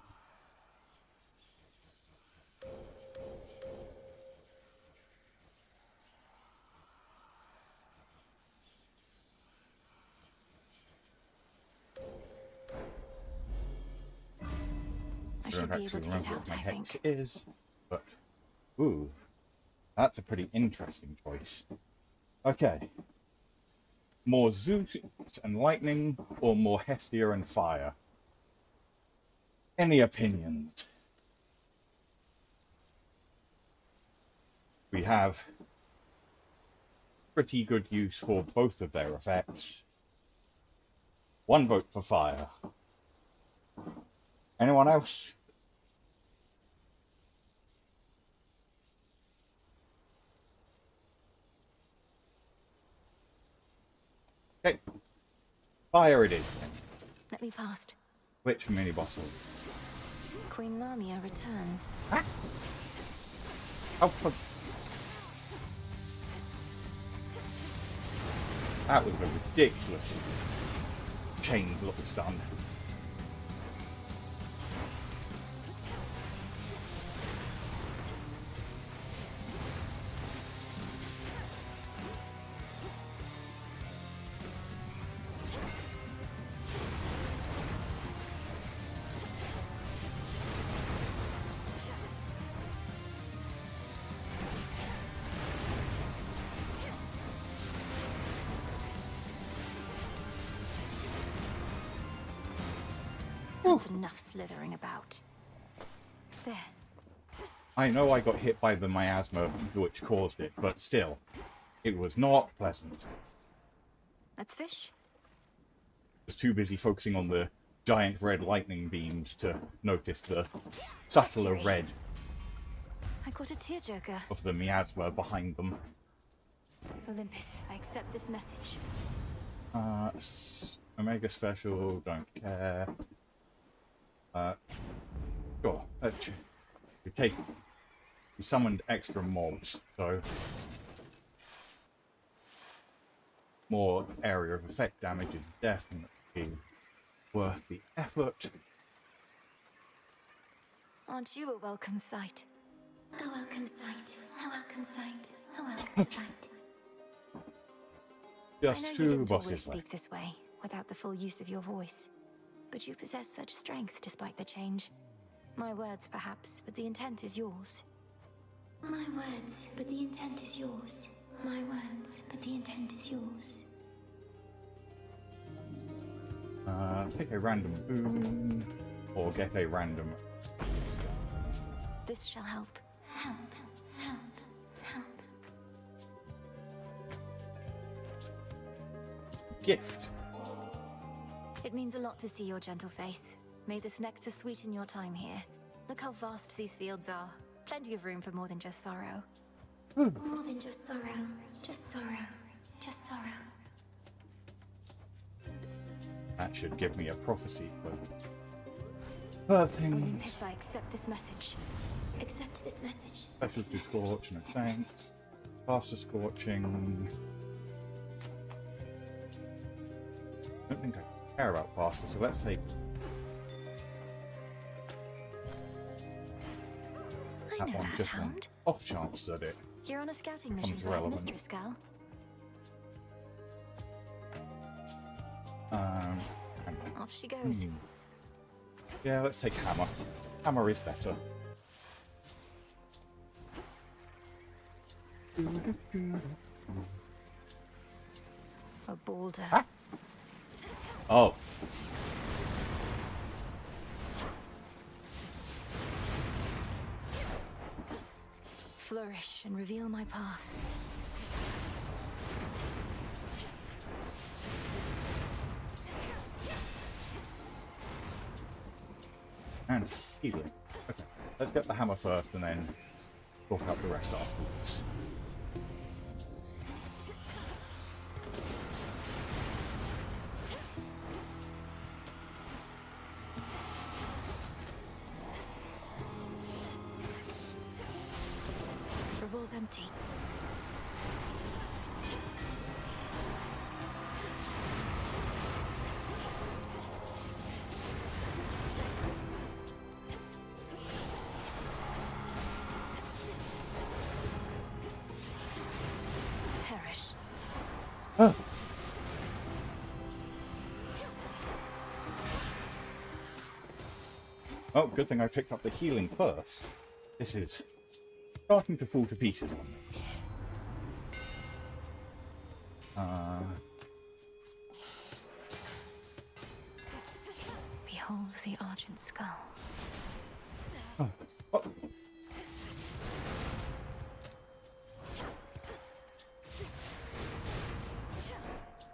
I should be able to get out, I think. Hex is, but ooh, that's a pretty interesting choice. Okay. More Zeus and lightning, or more Hestia and fire? Any opinions? We have pretty good use for both of their effects. One vote for fire. Anyone else? Okay. Fire it is. Let me past. Which mini-boss? Queen Lamia returns. Huh? Oh, fuck. That was a ridiculous chain block stun. That's enough slithering about. There. I know I got hit by the miasma which caused it, but still, it was not pleasant. Let's fish. I was too busy focusing on the giant red lightning beams to notice the subtler red I got a tearjerker. of the miasma behind them. Olympus, I accept this message. Omega Special, don't care. Sure, we summoned extra mobs, so more area of effect damage is definitely worth the effort. Aren't you a welcome sight? A welcome sight, a welcome sight, a welcome sight. Just I know you two didn't always bosses left. speak this way, without the full use of your voice. But you possess such strength despite the change. My words, perhaps, but the intent is yours. My words, but the intent is yours. My words, but the intent is yours. Pick a random boon, or get a random... This shall help. Help, help, help. Gift. It means a lot to see your gentle face. May this nectar sweeten your time here. Look how vast these fields are. Plenty of room for more than just sorrow. More than just sorrow. Just sorrow. Just sorrow. That should give me a prophecy for things. Olympus, I accept this message. Accept this message. Special to Scorch, no thanks. Faster Scorching. I don't think I care about faster, so let's take that one just on off chance that it You're on a scouting mission becomes for relevant. Mistress Gal. Off she goes. Yeah, let's take Hammer. Hammer is better. A boulder. Ah. Oh. Flourish and reveal my path. And healing. Okay, let's get the hammer first and then talk out the rest afterwards. Revol's empty. Perish. Oh. Oh, good thing I picked up the healing first. This is starting to fall to pieces on me. Behold the Argent Skull. Oh. What?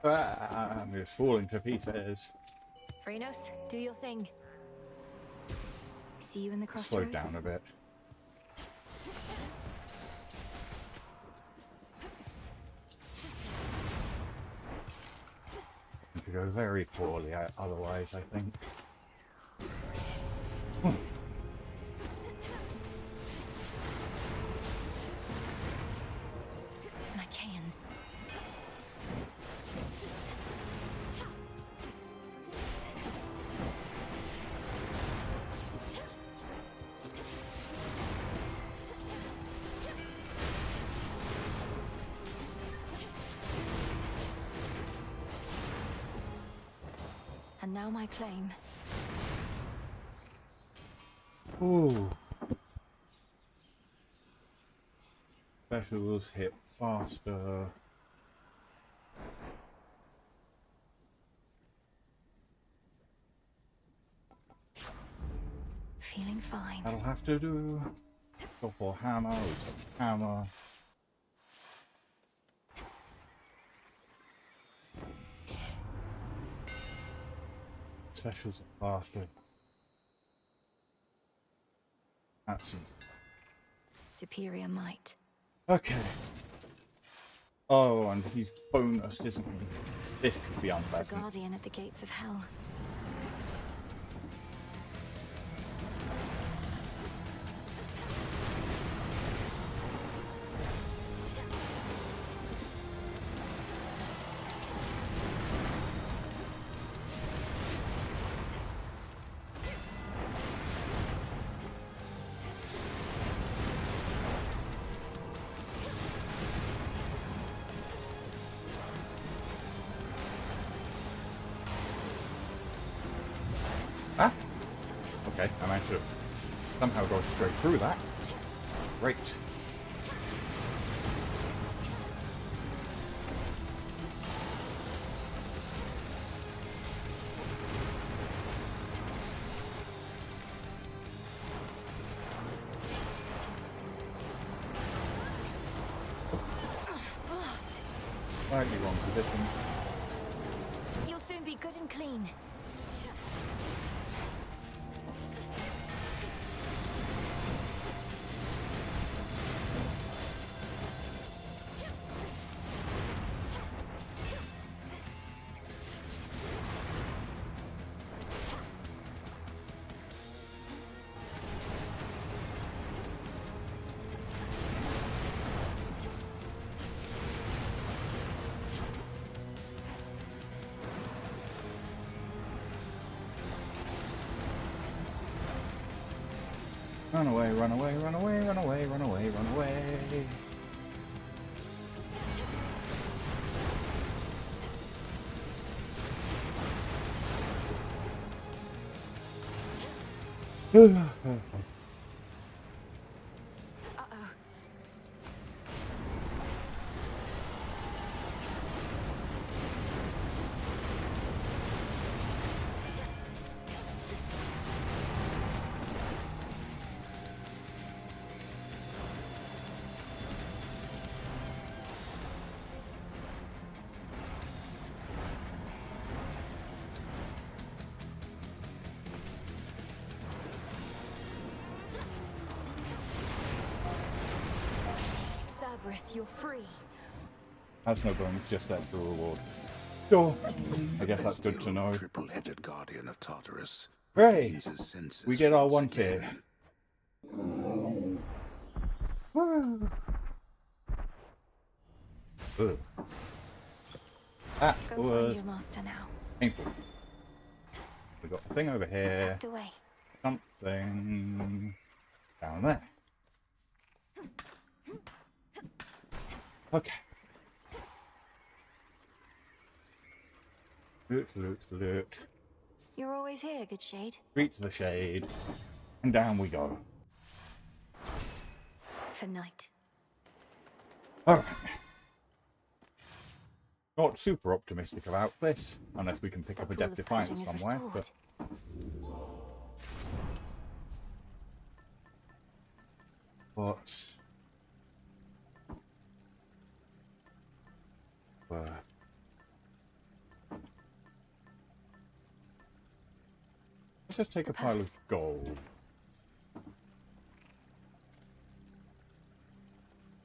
I'm just falling to pieces. Phrynos, do your thing. See you in the crossroads. Slow down a bit. It could go very poorly otherwise, I think. Lycaeans. And now my claim. Ooh. Specials hit faster. Feeling fine. That'll have to do. Go for hammer, we take hammer. Specials are faster. That's it. Superior might. Okay. Oh, and he's bonused, isn't he? This could be The unpleasant. guardian at the gates of hell. Okay, I managed to somehow go straight through that. Great. Blast! Slightly wrong position. You'll soon be good and clean. Run away, run away, run away, run away, run away, run away. Cerberus, you're free. That's no bonus, just extra reward. Sure. I guess that's good to know. Triple-headed guardian of Tartarus. Hooray! We get our one tier. Woo! Ugh. That Go find was your master now. painful. We got a thing over here. Tucked away. Something down there. Okay. Loot, loot, loot. You're always here, good shade. Reach the shade. And down we go. For night. Alright. Not super optimistic about this, unless we can pick up a Death Defiance somewhere, but let's just take a pile of gold.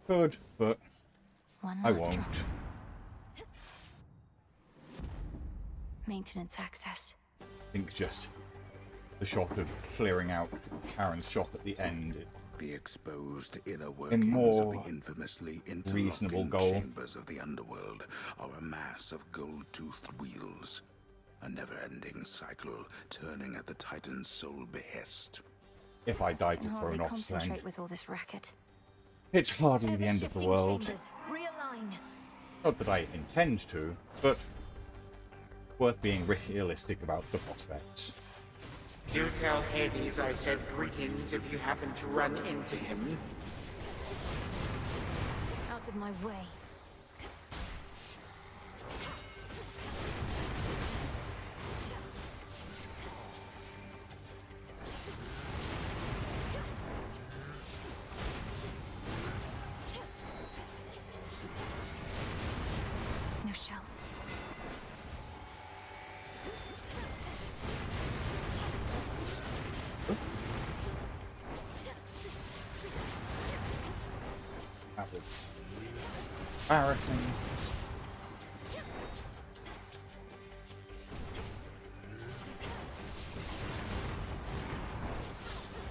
Good, but I won't. Maintenance access. I think just the shot of clearing out Karen's shop at the end. The exposed inner In workings more of the infamously reasonable interlocking goal. chambers of the underworld are a mass of gold-toothed wheels. A never-ending cycle turning at the Titan's sole behest. If I die to Can hardly Chronos concentrate Slang, with all this racket. it's hardly the end of the Ever-shifting world. chambers. Realign. Not that I intend to, but worth being realistic about the prospects. Do tell Hades I said greetings if you happen to run into him. Out of my way. No shells. That was embarrassing.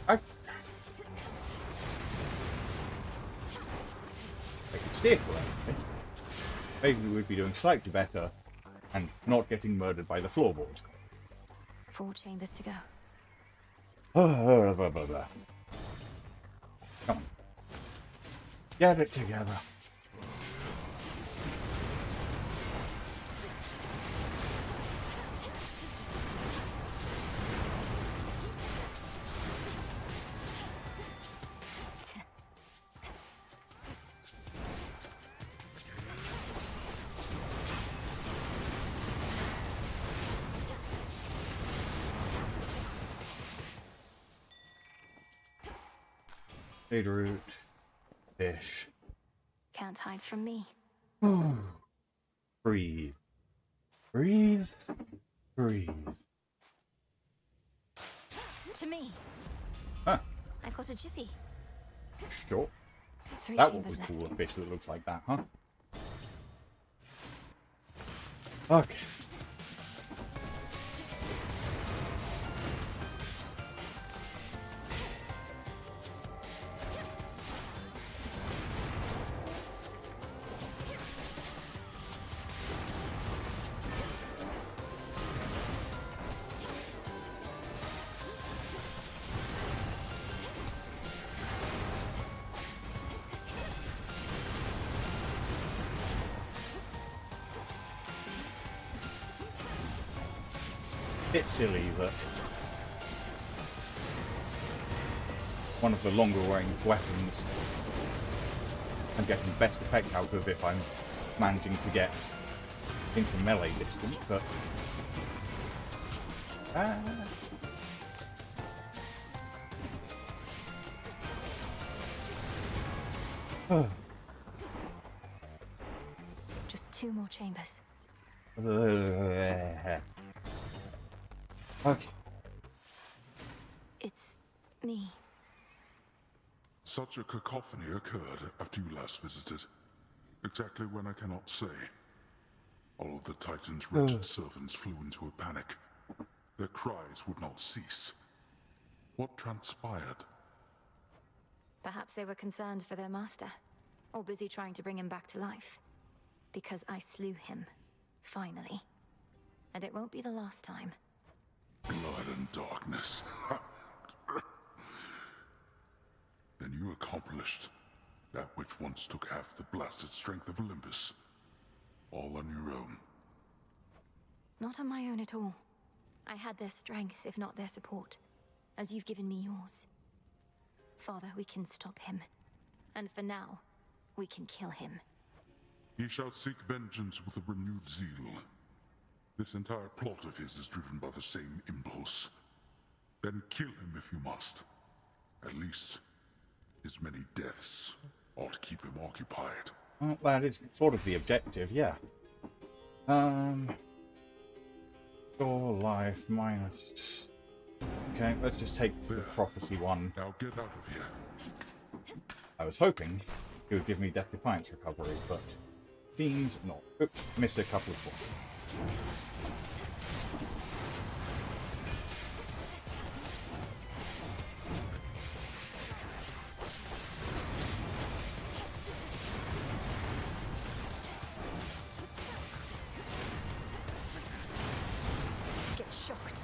I can steer correctly. Maybe we'd be doing slightly better and not getting murdered by the floorboards. 4 chambers to go. Blah, blah, blah, blah. Come on. Get it together. Beetroot. Fish. Can't hide from me. Breathe. Breathe. Breathe. To me. Huh. I got a jiffy. Sure. 3 That would chambers be left. cool, a fish that looks like that, huh? Okay. bit silly that one of the longer range weapons I'm getting best effect out of if I'm managing to get into melee distance, but Just 2 more chambers. Okay. It's me. Such a cacophony occurred after you last visited. Exactly when I cannot say. All of the Titan's wretched servants flew into a panic. Their cries would not cease. What transpired? Perhaps they were concerned for their master, or busy trying to bring him back to life. Because I slew him, finally. And it won't be the last time. Blood and darkness. Then you accomplished that which once took half the blasted strength of Olympus. All on your own. Not on my own at all. I had their strength, if not their support, as you've given me yours. Father, we can stop him. And for now, we can kill him. He shall seek vengeance with a renewed zeal. This entire plot of his is driven by the same impulse. Then kill him if you must. At least, his many deaths ought to keep him occupied. Well, that is sort of the objective, yeah. Your life minus... Okay, let's just take the prophecy one. Now get out of here. I was hoping it would give me Death Defiance recovery, but seems not. Oops, missed a couple of points. Get shocked.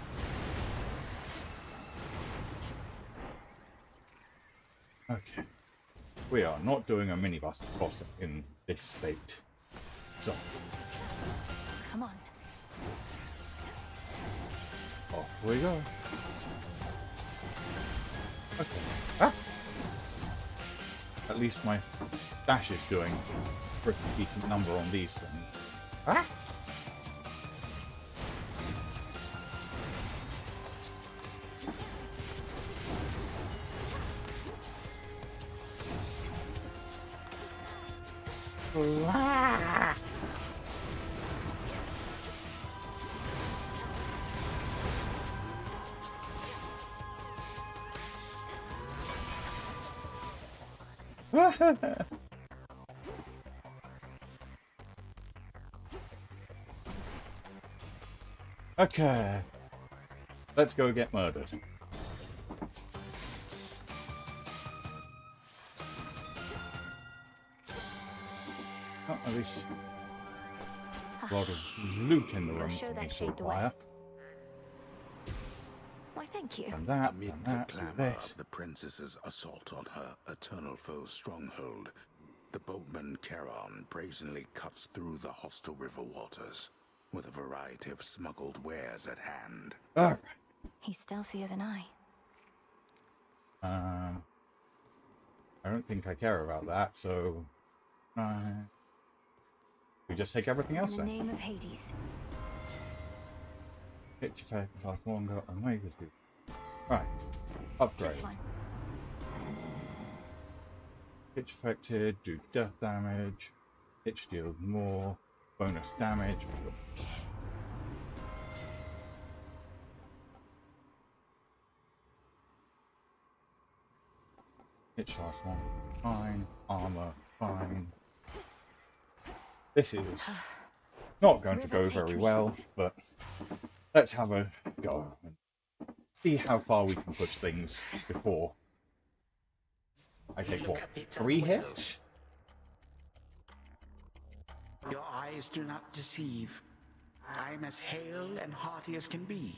Okay. We are not doing a mini-boss in this state. So, Come on. off we go. Okay. Ah! At least my dash is doing a pretty decent number on these things. Ah! Ah! Okay, let's go get murdered. Oh, at least a lot of loot in the room show to that me to shade the way. acquire. Why, thank you. And that, Amid and the that, clamor and this. of the princess's assault on her eternal foe's stronghold, the boatman Charon brazenly cuts through the hostile river waters, with a variety of smuggled wares at hand. Alright. He's stealthier than I. I don't think I care about that, so... we just take everything else In the then. name of Hades. Pitch effect last longer and Omega 2. Right. Upgrade. This one. Pitch affected, do death damage. Pitch deals more. Bonus damage. Pitch last one. Fine. Armor. Fine. This is not going to go very well, but let's have a go and see how far we can push things before I take what? 3 hits? Your eyes do not deceive. I'm as hale and hearty as can be.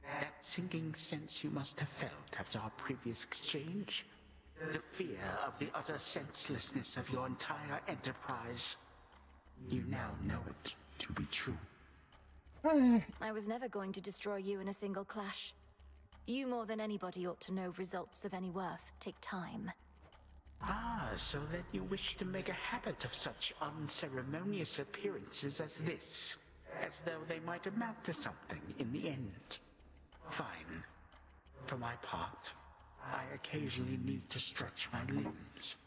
That sinking sense you must have felt after our previous exchange. The fear of the utter senselessness of your entire enterprise. You now know it to be true. I was never going to destroy you in a single clash. You more than anybody ought to know results of any worth take time. Ah, so then you wish to make a habit of such unceremonious appearances as this, as though they might amount to something in the end. Fine. For my part, I occasionally need to stretch my limbs.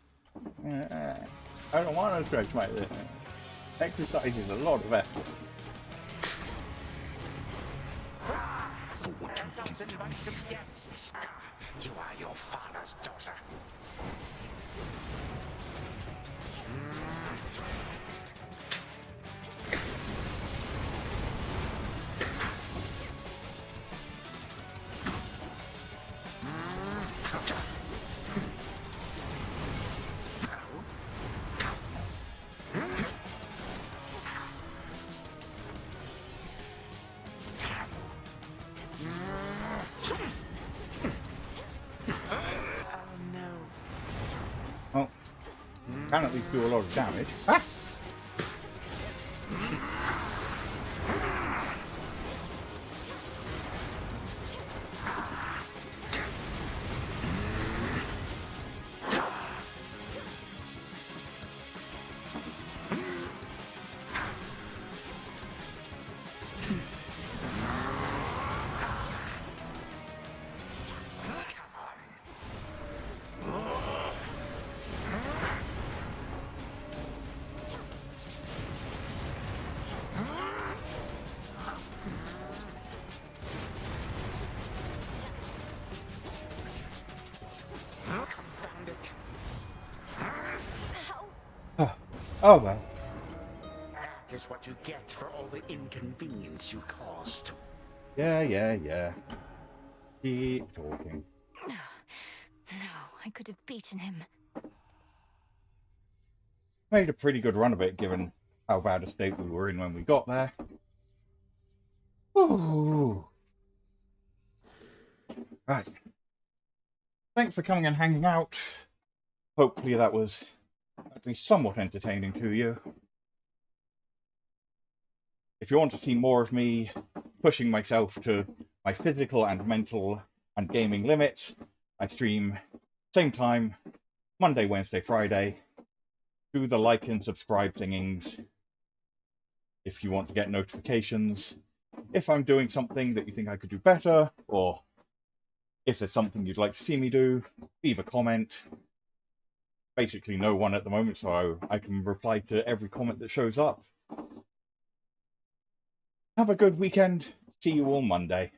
I don't want to stretch my limbs. Exercise is a lot of effort. Let us invite some guests. You are your father's daughter. Oh, can at least do a lot of damage. Ah! Oh well. That is what you get for all the inconvenience you caused. Yeah. Keep talking. No, I could have beaten him. Made a pretty good run of it, given how bad a state we were in when we got there. Ooh. Right. Thanks for coming and hanging out. Hopefully that was at least somewhat entertaining to you. If you want to see more of me pushing myself to my physical and mental and gaming limits, I stream same time, Monday, Wednesday, Friday. Do the like and subscribe thingings if you want to get notifications. If I'm doing something that you think I could do better, or if there's something you'd like to see me do, leave a comment. Basically no one at the moment, so I can reply to every comment that shows up. Have a good weekend. See you all Monday.